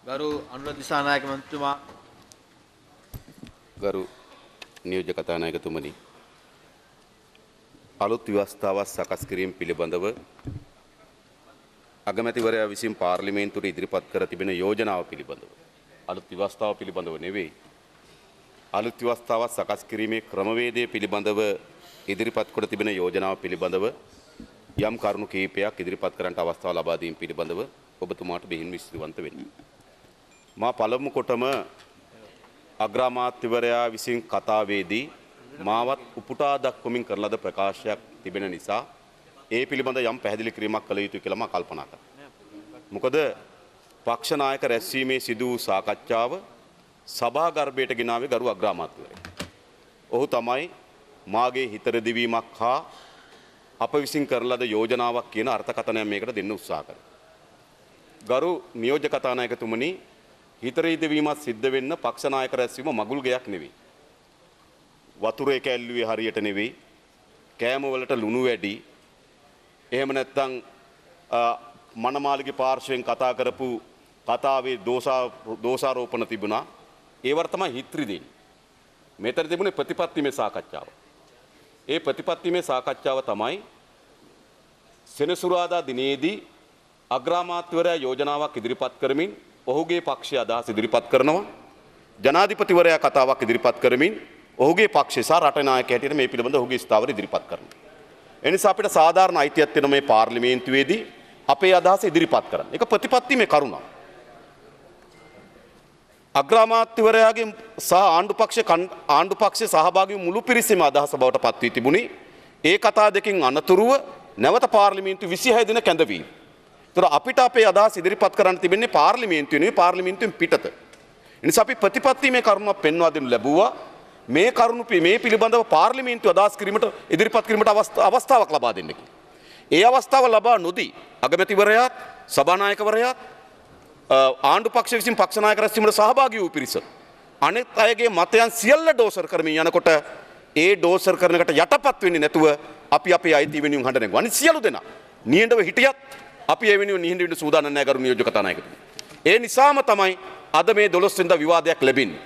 ගරු අනුර දිසානායක මන්ත්‍රීතුමා ගරු නියෝජ්‍ය කතානායකතුමනි අලුත් ව්‍යවස්ථාවක් සකස් කිරීම පිළිබඳව අගමැතිවරයා විසින් පාර්ලිමේන්තුවට ඉදිරිපත් කර තිබෙන යෝජනාව පිළිබඳව අලුත් ව්‍යවස්ථාව පිළිබඳව නෙවෙයි අලුත් ව්‍යවස්ථාවක් සකස් කිරීමේ ක්‍රමවේදය පිළිබඳව ඉදිරිපත් කොට තිබෙන යෝජනාව පිළිබඳව යම් කරුණු කිහිපයක් ඉදිරිපත් කරන්නට අවස්ථාව ලබා දීම පිළිබඳව ඔබතුමාට බෙහෙවින් විශ්වාසවන්ත වෙන්න. මා පළමු කොටම අග්‍රාමාත්‍යවරයා විසින් කතාවේදී මාවත් උපුටා දක්වමින් කරන ලද ප්‍රකාශයක් තිබෙන නිසා ඒ පිළිබඳ යම් පැහැදිලි කිරීමක් කළ යුතුයි කියලා මා කල්පනා කරනවා. මොකද පක්ෂ නායක රැස්වීමේ සිදු වූ සාකච්ඡාව සභාගර්භයට ගෙනාවේ ගරු අග්‍රාමාත්‍යවරයා. ඔහු තමයි මාගේ හිත රෙදිවීමක් හා අප විසින් කරන ලද යෝජනාවක් කියන අර්ථකථනයක් මේකට දෙන්න උත්සාහ කරා. ගරු නියෝජ්‍ය කතානායකතුමනි හිත රෙදිවීමක් සිද්ධ වෙන්න පක්ෂ නායක රැස්වීම මගුල් ගයක් නෙවෙයි. වතුර එක ඇල්ලුවේ හරියට නෙවෙයි. කෑම වලට ලුණු වැඩි. එහෙම නැත්නම් මනමාලිගේ පාර්ශවයෙන් කතා කරපු කතාවේ දෝෂාරෝපණ තිබුණා. ඒවට තමයි හිත රිදෙන්නේ. මෙතන තිබුණේ ප්‍රතිපත්තිමේ සාකච්ඡාව. ඒ ප්‍රතිපත්තිමේ සාකච්ඡාව තමයි සෙනසුරාදා දිනේදී අග්‍රාමාත්‍යවරයා යෝජනාවක් ඉදිරිපත් කරමින් ඔහුගේ පක්ෂය අදහස් ඉදිරිපත් කරනවා. ජනාධිපතිවරයා කතාවක් ඉදිරිපත් කරමින් ඔහුගේ පක්ෂය සහ රට නායක හැටියට මේ පිළිබඳ ඔහුගේ ස්ථාවර ඉදිරිපත් කරනවා. ඒ නිසා අපිට සාධාරණ අයිතියක් තියෙන මේ පාර්ලිමේන්තුවේදී අපේ අදහස ඉදිරිපත් කරන්න. ඒක ප්‍රතිපත්තිමේ කරුණක්. අග්‍රාමාත්‍යවරයාගේ සහ ආණ්ඩු පක්ෂයේ සහභාගී මුළු පිරිසම අදහස බවට පත් වී තිබුණේ ඒ කතා දෙකෙන් අනතුරුව නැවත පාර්ලිමේන්තු 26 දින කැඳවීම. ඒතර අපිට අපේ අදහස් ඉදිරිපත් කරන්න තිබෙන්නේ පාර්ලිමේන්තුවේ නෙවෙයි පාර්ලිමේන්තුවෙන් පිටත. ඒ නිසා අපි ප්‍රතිපත්තිමේ කරුණක් පෙන්වා දෙනු ලැබුවා. මේ කරුණු මේ පිළිබඳව පාර්ලිමේන්තුව අදහස් කිරීමට ඉදිරිපත් කිරීමට අවස්ථාවක් ලබා දෙන්න කියලා. ඒ අවස්ථාව ලබා නොදී අගමැතිවරයාත් සභානායකවරයාත් ආණ්ඩු පක්ෂ විසින් පක්ෂ නායක රැස්වීමට සහභාගී වූ පිරිස අනෙක් අයගේ මතයන් සියල්ල ඩෝසර් කරමින් යනකොට ඒ ඩෝසර් කරන එකට යටපත් වෙන්නේ නැතුව අපි අපේ අයිතිය වෙනුවෙන් හඬ නැගුවා. අනිත් සියලු දෙනා නිහඬව හිටියත් අපි ඒ වෙනුවෙන් නිහඬ වෙන්න සූදානම් නැහැ ගරු නියෝජ්‍ය කතානායකතුමනි. ඒ නිසාම තමයි අද මේ 12 වෙනිදා විවාදයක් ලැබෙන්නේ.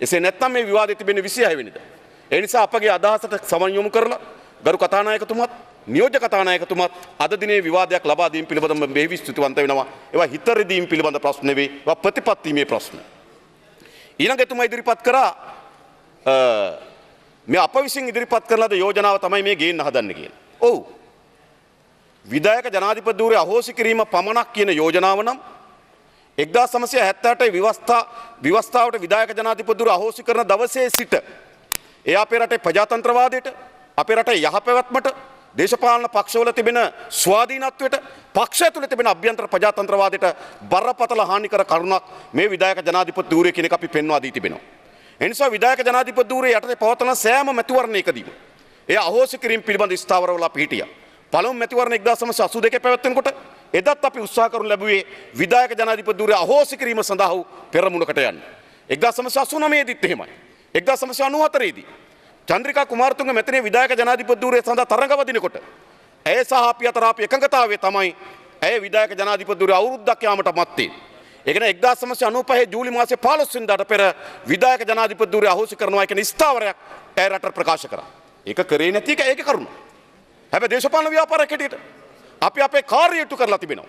එසේ නැත්නම් මේ විවාදය තිබෙන්නේ 26 වෙනිදා. ඒ නිසා අපගේ අදහසට සමන් යොමු කරලා ගරු කතානායකතුමත් නියෝජ්‍ය කතානායකතුමත් අද දිනේ විවාදයක් ලබා දීම පිළිබඳව බෙහෙවි ස්තුතිවන්ත වෙනවා. ඒවා හිත රෙදීම පිළිබඳ ප්‍රශ්න නෙවෙයි. ඒවා ප්‍රතිපත්තිමේ ප්‍රශ්න. ඊළඟ එතුමා ඉදිරිපත් කරා මේ අප විසින් ඉදිරිපත් කරන ලද යෝජනාව තමයි මේ ගේන්න හදන්නේ කියලා. ඔව්. විධායක ජනාධිපති ධූරය අහෝසි කිරීම පමණක් කියන යෝජනාව නම් 1978 විවස්ථාවට විධායක ජනාධිපති ධූරය අහෝසි කරන දවසේ සිට ඒ අපේ රටේ ප්‍රජාතන්ත්‍රවාදයට අපේ රටේ යහපැවැත්මට දේශපාලන පක්ෂවල තිබෙන ස්වාධීනත්වයට පක්ෂ ඇතුළේ තිබෙන අභ්‍යන්තර ප්‍රජාතන්ත්‍රවාදයට බරපතල හානිකර කරුණක් මේ විධායක ජනාධිපති ධූරය කියන එක අපි පෙන්වා දී තිබෙනවා. ඒ නිසා විධායක ජනාධිපති ධූරය යටතේ පවතන සෑම මැතිවරණයකදීම ඒ අහෝසි කිරීම පිළිබඳ ස්ථාවරවල අපි හිටියා. පළමු මැතිවරණ 1982 පැවැත්වෙනකොට එදත් අපි උත්සාහ කරනු ලැබුවේ විධායක ජනාධිපති ධූරය අහෝසි කිරීම සඳහා වූ පෙරමුණකට යන්න. 1989 දීත් එහෙමයි. 1994 දී චන්ද්‍රිකා කුමාරතුංග මෙතනේ විධායක ජනාධිපති ධූරය සඳහා තරඟ වදිනකොට ඇය සහ අපි අතර අපි එකඟතාවය තමයි ඇය විධායක ජනාධිපති ධූරය අවුරුද්දක් යාමට මත්තේ. ඒ කියන්නේ 1995 ජූලි මාසයේ 15 වෙනිදාට පෙර විධායක ජනාධිපති ධූරය අහෝසි කරනවා කියන ස්ථාවරයක් ඇය රටට ප්‍රකාශ කරා. ඒක කරේ නැති එක ඒකේ කරුණ. හැබැයි දේශපාලන ව්‍යාපාරයක් හැටියට අපි අපේ කාර්යය ඉටු කරලා තිබෙනවා.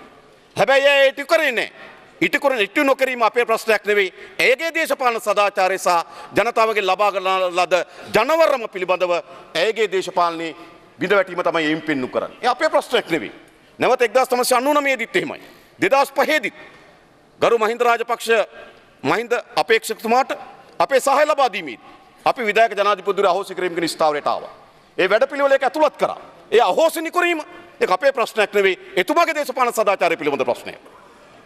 හැබැයි ඒ ඉටු කරේ නැහැ. ඉටු නොකිරීම අපේ ප්‍රශ්නයක් නෙවෙයි. ඇයගේ දේශපාලන සදාචාරය සහ ජනතාවගේ ලබා ගන්න ලද ජනවරම පිළිබඳව ඇයගේ දේශපාලනයේ බිඳවැටීම තමයි එයින් පෙන්නු කරන්නේ. ඒ අපේ ප්‍රශ්නයක් නෙවෙයි. නැවත 1999 දීත් එහෙමයි. 2005 දීත් ගරු මහින්ද රාජපක්ෂ මහින්ද අපේක්ෂකතුමාට අපේ සහාය ලබා දීමේදී අපි විධායක ජනාධිපති ධූරය අහෝසි කිරීම කියන ස්ථාවරයට ආවා. ඒ වැඩපිළිවෙලක ඇතුළත් කරා. ඒ අහෝසි නිකුරීම ඒක අපේ ප්‍රශ්නයක් නෙවෙයි. එතුමාගේ දේශපාලන සදාචාරය පිළිබඳ ප්‍රශ්නයක්.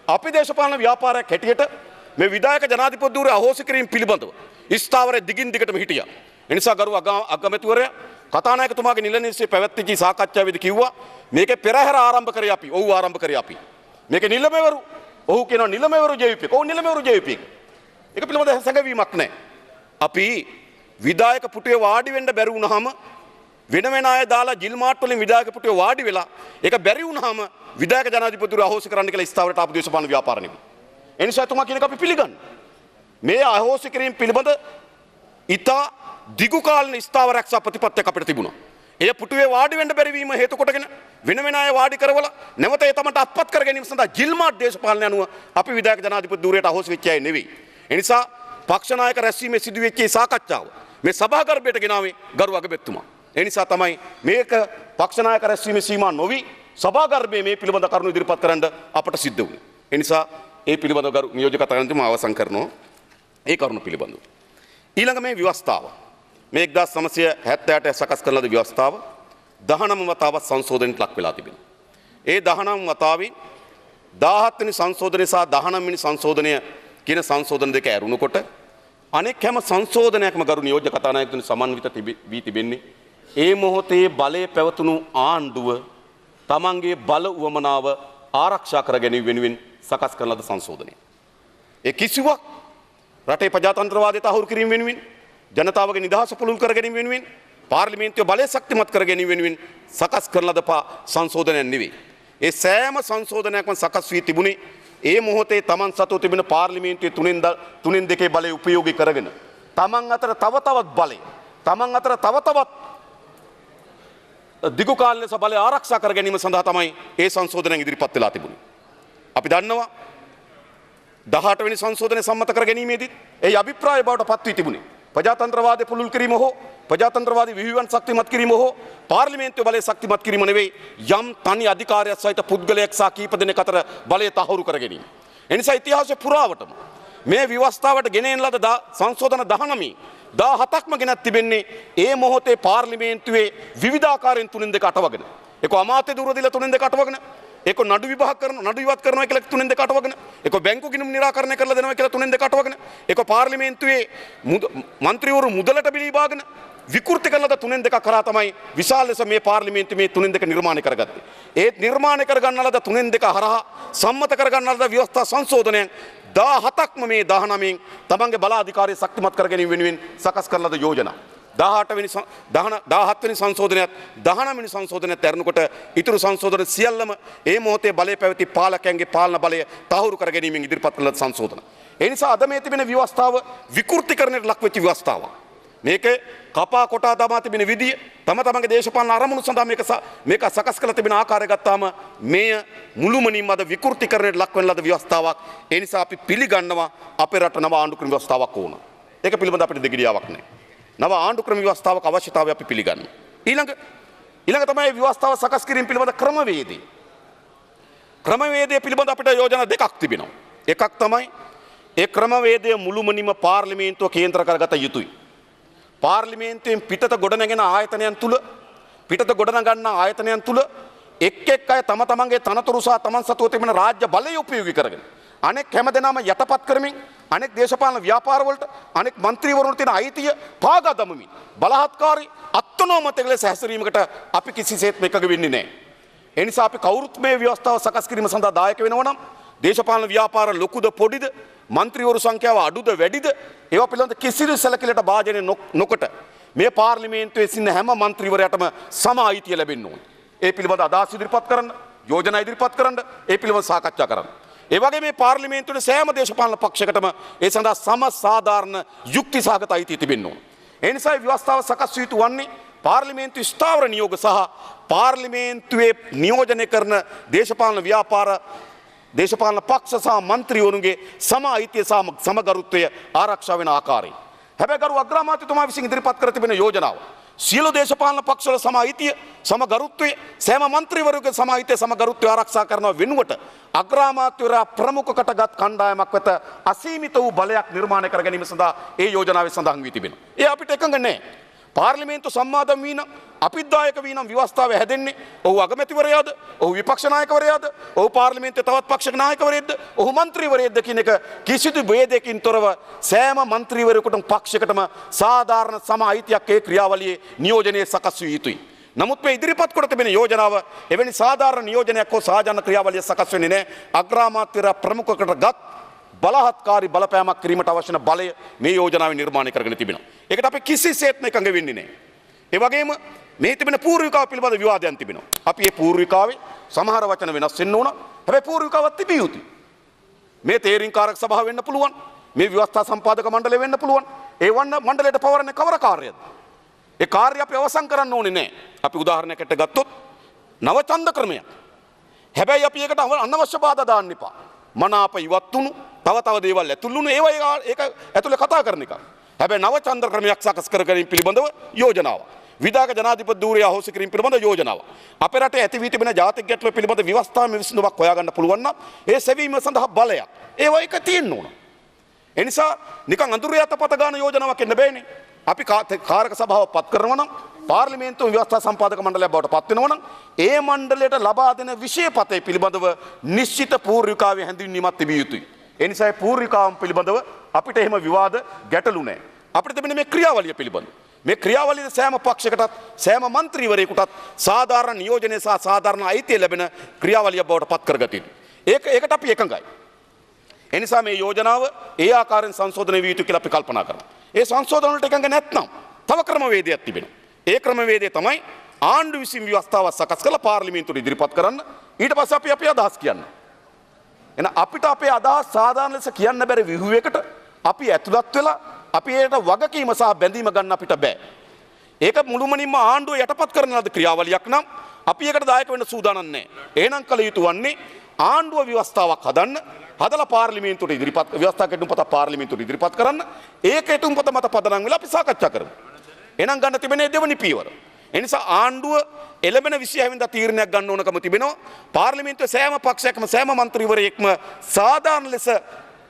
අපි දේශපාලන ව්‍යාපාරයක් හැටියට මේ විධායක ජනාධිපති ධූරය අහෝසි කිරීම පිළිබඳව ස්ථාවරයේ දිගින් දිගටම හිටියා. ඒ නිසා ගරු අගමැතිවරයා කතානායකතුමාගේ නිල නිවසේ පැවැත්විච්ච සාකච්ඡාවේදී කිව්වා මේකේ පෙරහැර ආරම්භ කරේ අපි. ඔව් ආරම්භ කරේ අපි. මේකේ නිලමෙවරු ඔහු කියනවා නිලමෙවරු ජෙවිපෙක්. ඔව් නිලමෙවරු ජෙවිපෙක්. ඒක පිළිබඳ සැඟවීමක් නැහැ. අපි විධායක පුටුවේ වාඩි වෙන්න බැරි වුණාම වෙන අය දාලා ජිල් මාට් වලින් විධායක පුටුවේ වාඩි වෙලා ඒක බැරි වුණාම විධායක ජනාධිපතිවරු අහෝසි කරන්න කියලා ස්ථාවරට ආපු දේශපාලන ව්‍යාපාර නෙමෙයි. ඒ නිසා එතුමා කියන එක අපි පිළිගන්න. මේ අහෝසි කිරීම පිළිබඳ ඉතා දිගු කාලීන ස්ථාවරයක් සහ ප්‍රතිපත්තියක් අපිට තිබුණා. එය පුටුවේ වාඩි වෙන්න බැරි වීම හේතු කොටගෙන වෙන වෙන අය වාඩි කරවලා නැවත ඒ තමන්ට අත්පත් කර ගැනීම සඳහා ජිල්මාට් දේශපාලනය අනුව අපි විධායක ජනාධිපති ධූරයට අහෝසි වෙච්ච අය නෙවෙයි. ඒ නිසා පක්ෂ නායක රැස්වීමේ සිදුවෙච්ච සාකච්ඡාව මේ සභාගර්භයට ගෙනාවේ ගරු අගමැතිතුමා. ඒ නිසා තමයි මේක පක්ෂ නායක රැස්වීමේ සීමා නොවි සභාගර්භයේ මේ පිළිබඳ කරුණු ඉදිරිපත් කරන්න අපට සිද්ධ වුණේ. ඒ නිසා ඒ පිළිබඳව ගරු නියෝජක කතානායකතුමා අවසන් කරනවා ඒ කරුණු පිළිබඳව. ඊළඟ මේ ව්‍යවස්ථාව මේ 1978 සකස් කරන ලද ව්‍යවස්ථාව 19 වතාවක් සංශෝධනයට ලක් වෙලා තිබෙනවා. ඒ 19 වතාවේ 17 වෙනි සංශෝධනය සහ 19 වෙනි සංශෝධනය කියන සංශෝධන දෙක ඇරුණකොට අනෙක් හැම සංශෝධනයක්ම ගරු නියෝජ්‍ය කතානායකතුනි සමන්විත වී තිබෙන්නේ ඒ මොහොතේ බලයේ පැවතුණු ආණ්ඩුව තමන්ගේ බල උවමනාව ආරක්ෂා කර ගැනීම වෙනුවෙන් සකස් කරන ලද සංශෝධනය. ඒ කිසිවක් රටේ ප්‍රජාතන්ත්‍රවාදය තහවුරු කිරීම වෙනුවෙන් ජනතාවගේ නිදහස පුළුල් කර ගැනීම වෙනුවෙන් පාර්ලිමේන්තුවේ බලය ශක්තිමත් කර ගැනීම වෙනුවෙන් සකස් කරන ලද සංශෝධනයක් නෙවෙයි. ඒ සෑම සංශෝධනයක්ම සකස් වී තිබුණේ ඒ මොහොතේ තමන් සතු තිබෙන පාර්ලිමේන්තුවේ තුනෙන් දෙකේ බලය උපයෝගී කරගෙන තමන් අතර තව තවත් බලය තමන් අතර තව තවත් දිගු කාල ලෙස බලය ආරක්ෂා කර ගැනීම සඳහා තමයි ඒ සංශෝධනය ඉදිරිපත් වෙලා තිබුණේ. අපි දන්නවා 18 වෙනි සංශෝධනය සම්මත කර ගැනීමේදී ඒ අභිප්‍රාය බවට පත් වී තිබුණේ ප්‍රජාතන්ත්‍රවාදය පුළුල් කිරීම හෝ ප්‍රජාතන්ත්‍රවාදී විහිළුවන් ශක්තිමත් කිරීම හෝ පාර්ලිමේන්තුවේ බලය ශක්තිමත් කිරීම නෙවෙයි යම් තනි අධිකාරියක් සහිත පුද්ගලයෙක් සහ කීප දෙනෙක් අතර බලය තහවුරු කර ගැනීම. ඒ නිසා ඉතිහාසයේ පුරාවටම මේ ව්‍යවස්ථාවට ගෙනෙන ලද සංශෝධන 17ක්ම ගෙනත් තිබෙන්නේ ඒ මොහොතේ පාර්ලිමේන්තුවේ විවිධාකාරයෙන් තුනෙන් දෙක අටවගෙන ඒක අමාත්‍ය දුර දීලා තුනෙන් දෙක අටවගෙන ඒක නඩු විභාග කරන නඩු ඉවත් කරනවා කියලා තුනෙන් දෙක අටවගෙන ඒක බැංකු ගිණුම් නිරාකරණය කරලා දෙනවා කියලා තුනෙන් දෙක අටවගෙන ඒක පාර්ලිමේන්තුවේ മന്ത്രിවරු මුදලට බිලීබාගෙන විකෘති කරන ලද තුනෙන් දෙක කරා තමයි විශාල ලෙස මේ පාර්ලිමේන්තුවේ මේ තුනෙන් දෙක නිර්මාණය කරගත්තේ. ඒ නිර්මාණය කරගන්න ලද තුනෙන් දෙක හරහා සම්මත කරගන්න ලද ව්‍යවස්ථා සංශෝධනයන් 17ක්ම මේ 19න් තමන්ගේ බල අධිකාරිය ශක්තිමත් කර ගැනීම වෙනුවෙන් සකස් කරන ලද යෝජනා 17 වෙනි සංශෝධනයත් 19 වෙනි සංශෝධනයත් ඇරෙනකොට ඉතුරු සංශෝධන සියල්ලම ඒ මොහොතේ බලය පැවති පාලකයන්ගේ පාලන බලය තහවුරු කර ගැනීමෙන් ඉදිරිපත් කළ සංශෝධන. ඒ නිසා අද මේ තිබෙන ව්‍යවස්ථාව විකෘතිකරණයට ලක් වෙච්ච ව්‍යවස්ථාවක්. මේක කපා කොටා දමා තිබෙන විදිය තම තමන්ගේ දේශපාලන අරමුණු සඳහා මේක සකස් කරලා තිබෙන ආකාරය ගත්තාම මේ මුළුමනින්ම අද විකෘතිකරණයට ලක් වෙන ලද ව්‍යවස්ථාවක්. ඒ නිසා අපි පිළිගන්නවා අපේ රට නව ආණ්ඩු ක්‍රම ව්‍යවස්ථාවක් ඕන. ඒක පිළිබඳ අපිට දෙගිඩියාවක් නැහැ. නව ආණ්ඩු ක්‍රම ව්‍යවස්ථාවක අවශ්‍යතාවය අපි පිළිගන්නවා. ඊළඟ තමයි ව්‍යවස්ථාව සකස් කිරීම පිළිබඳ ක්‍රමවේදය. ක්‍රමවේදය පිළිබඳ අපිට යෝජනා දෙකක් තිබෙනවා. එකක් තමයි ඒ ක්‍රමවේදය මුළුමනින්ම පාර්ලිමේන්තුව කේන්ද්‍ර කරගත යුතුයි. පාර්ලිමේන්තුවෙන් පිටත ගොඩනැගෙන ආයතනයන් තුල පිටත ගොඩනගන්න ආයතනයන් තුල එක් අය තම තමන්ගේ තනතුරු සහ තමන් සතුව තිබෙන රාජ්‍ය බලය උපයෝගී කරගෙන අනෙක් හැමදෙනාම යටපත් කරමින් අනෙක් දේශපාලන ව්‍යාපාරවලට අනෙක් മന്ത്രിවරුන්ට තියෙන අයිතිය පාගා දමමින් බලහත්කාරී අත්නෝමතක ලෙස හැසිරීමකට අපි කිසිසේත්ම එකග වෙන්නේ නැහැ. ඒ නිසා අපි කවුරුත් මේ ව්‍යවස්ථාව සකස් කිරීම සඳහා දායක වෙනවා නම් දේශපාලන ව්‍යාපාර ලොකුද පොඩිද മന്ത്രിවරු සංඛ්‍යාව අඩුද වැඩිද ඒවා පිළිබඳ කිසිදු සැලකිල්ලට භාජනය නොකොට මේ පාර්ලිමේන්තුවේ සිටින හැම മന്ത്രിවරයාටම සම අයිතිය ලැබෙන්න ඕනේ. ඒ පිළිබඳ අදහස් ඉදිරිපත් කරන්න, යෝජනා ඉදිරිපත් කරන්න, ඒ පිළිබඳ සාකච්ඡා කරන්න. ඒ වගේ මේ පාර්ලිමේන්තුවේ සෑම දේශපාලන පක්ෂයකටම ඒ සඳහා සම සාධාරණ යුක්ති සහගත අයිතිය තිබෙන්න ඕනේ. ඒ නිසා ව්‍යවස්ථාව සකස් වී යුතු වන්නේ පාර්ලිමේන්තු ස්ථාවර නියෝග සහ පාර්ලිමේන්තුවේ නියෝජනය කරන දේශපාලන ව්‍යාපාර දේශපාලන පක්ෂ සහ മന്ത്രിවරුන්ගේ සම අයිතිය සහ සමගරුත්වය ආරක්ෂා වෙන ආකාරය. හැබැයි ගරු අග්‍රාමාත්‍යතුමා විසින් ඉදිරිපත් කර තිබෙන යෝජනාව සියලු දේශපාලන පක්ෂවල සම අයිතිය සමගරුත්වය සෑම മന്ത്രിවරුගේ සම අයිතිය සමගරුත්වය ආරක්ෂා කරනවා වෙනුවට අග්‍රාමාත්‍යවරයා ප්‍රමුඛකටගත් කණ්ඩායමක් වෙත අසීමිත වූ බලයක් නිර්මාණය කර ගැනීම සඳහා ඒ යෝජනාවේ සඳහන් වී තිබෙනවා. ඒ අපිට එකඟ නැහැ. පාර්ලිමේන්තු සම්මාදම් වී නම් අපිත් දායක වී නම් ව්‍යවස්ථාව හැදෙන්නේ ඔහු අගමැතිවරයාද ඔහු විපක්ෂ නායකවරයාද ඔහු පාර්ලිමේන්තුවේ තවත් පක්ෂක නායකවරයෙක්ද ඔහු മന്ത്രിවරයෙක්ද කියන එක කිසිදු ભેදයකින් තොරව සෑම മന്ത്രിවරයෙකුටම පක්ෂයකටම සාධාරණ සම අයිතියක් ඒ ක්‍රියාවලියේ නියෝජනයේ සකස් විය යුතුයි. නමුත් මේ ඉදිරිපත් කොට තිබෙන යෝජනාව එවැනි සාධාරණ නියෝජනයක් හෝ සාජන ක්‍රියාවලිය සකස් වෙන්නේ නැහැ. අග්‍රාමාත්‍යවරයා ප්‍රමුඛකටගත් බලහත්කාරී බලපෑමක් කිරීමට අවශ්‍ය වන බලය මේ යෝජනාවේ නිර්මාණය කරගෙන තිබෙනවා. ඒකට අපි කිසිසේත්ම එකඟ වෙන්නේ නැහැ. ඒ වගේම මේ තිබෙන පූර්විකාව පිළිබඳ විවාදයන් තිබෙනවා. අපි මේ පූර්විකාවේ සමහර වචන වෙනස් වෙන්න ඕන. හැබැයි පූර්විකාවක් තිබිය යුතුයි. මේ තේරීම්කාරක සභාව වෙන්න පුළුවන්. මේ ව්‍යවස්ථා සම්පාදක මණ්ඩලය වෙන්න පුළුවන්. ඒ වන්න මණ්ඩලයට පවරන්නේ කවර කාර්යයක්ද? ඒ කාර්ය අපි අවසන් කරන්න ඕනේ නැහැ. අපි උදාහරණයකට ගත්තොත් නව ඡන්ද ක්‍රමයක්. හැබැයි අපි ඒකට අනවශ්‍ය බාධා දාන්න එපා. මනාප ඉවත් වුණු තව තව දේවල් ඇතුළු වුණු ඒවා ඒක ඇතුළේ කතා කරන එක. හැබැයි නව ඡන්ද ක්‍රමයක් සකස් කර ගැනීම පිළිබඳව යෝජනාව. විධායක ජනාධිපති ධූරය අහෝසි කිරීම පිළිබඳ යෝජනාව. අපේ රටේ ඇති වී තිබෙන ජාතික ගැටලුව පිළිබඳ විවස්ථාමය විසඳුමක් හොයාගන්න පුළුවන් නම් ඒ සෙවීම සඳහා බලයක්. ඒවා එක තියෙන්න ඕන. ඒ නිසා නිකන් අඳුර යතපත ගන්න යෝජනාවක් එන්න බෑනේ. අපි කාරක සභාව පත් කරනවා නම් පාර්ලිමේන්තුව ව්‍යවස්ථා සම්පාදක මණ්ඩලයක් බවට පත් වෙනවා නම් ඒ මණ්ඩලයට ලබා දෙන විෂයපතේ පිළිබඳව නිශ්චිත පූර්විකාවේ හැඳින්වීමක් තිබිය යුතුයි. ඒ නිසා ඒ පූර්විකාවන් පිළිබඳව අපිට එහෙම විවාද ගැටලු නැහැ. අපිට තිබෙන මේ ක්‍රියාවලිය පිළිබඳව මේ ක්‍රියාවලියේ සෑම පක්ෂයකටත් සෑම മന്ത്രിවරයෙකුටත් සාධාරණ නියෝජනය සහ සාධාරණ අයිතිය ලැබෙන ක්‍රියාවලිය බවට පත් කරගත යුතුයි. ඒකට අපි එකඟයි. ඒ නිසා මේ යෝජනාව ඒ ආකාරයෙන් සංශෝධනය විය යුතු කියලා අපි කල්පනා කරනවා. ඒ සංශෝධන වලට එකඟ නැත්නම් තව ක්‍රමවේදයක් තිබෙනවා. ඒ ක්‍රමවේදය තමයි ආණ්ඩු විසින් ව්‍යවස්ථාවක් සකස් කරලා පාර්ලිමේන්තුවට ඉදිරිපත් කරන්න. ඊට පස්සේ අපි අපේ අදහස් කියන්න. එහෙනම් අපිට අපේ අදහස් සාධාරණ ලෙස කියන්න බැරි විහුවයකට අපි ඇතුළත් වෙලා අපි ඒකට වගකීම සහ බැඳීම ගන්න අපිට බෑ. ඒක මුළුමනින්ම ආණ්ඩුව යටපත් කරන ලද ක්‍රියාවලියක් නම් අපි ඒකට දායක වෙන්න සූදානම් නැහැ. එහෙනම් කල යුතු වන්නේ ආණ්ඩුව ව්‍යවස්ථාවක් හදන්න, හදලා පාර්ලිමේන්තුවට ඉදිරිපත් ව්‍යවස්ථා කෙටුම්පත පාර්ලිමේන්තුවට ඉදිරිපත් කරන්න. ඒ කෙටුම්පත මත පදනම් වෙලා අපි සාකච්ඡා කරමු. එහෙනම් ගන්න තිබෙනේ දෙවනි පියවර. ඒ නිසා ආණ්ඩුව එළඹෙන 26 වෙනිදා තීරණයක් ගන්න ඕනකම තිබෙනවා. පාර්ලිමේන්තුවේ සෑම පක්ෂයකම සෑම മന്ത്രിවරයෙක්ම සාධාරණ ලෙස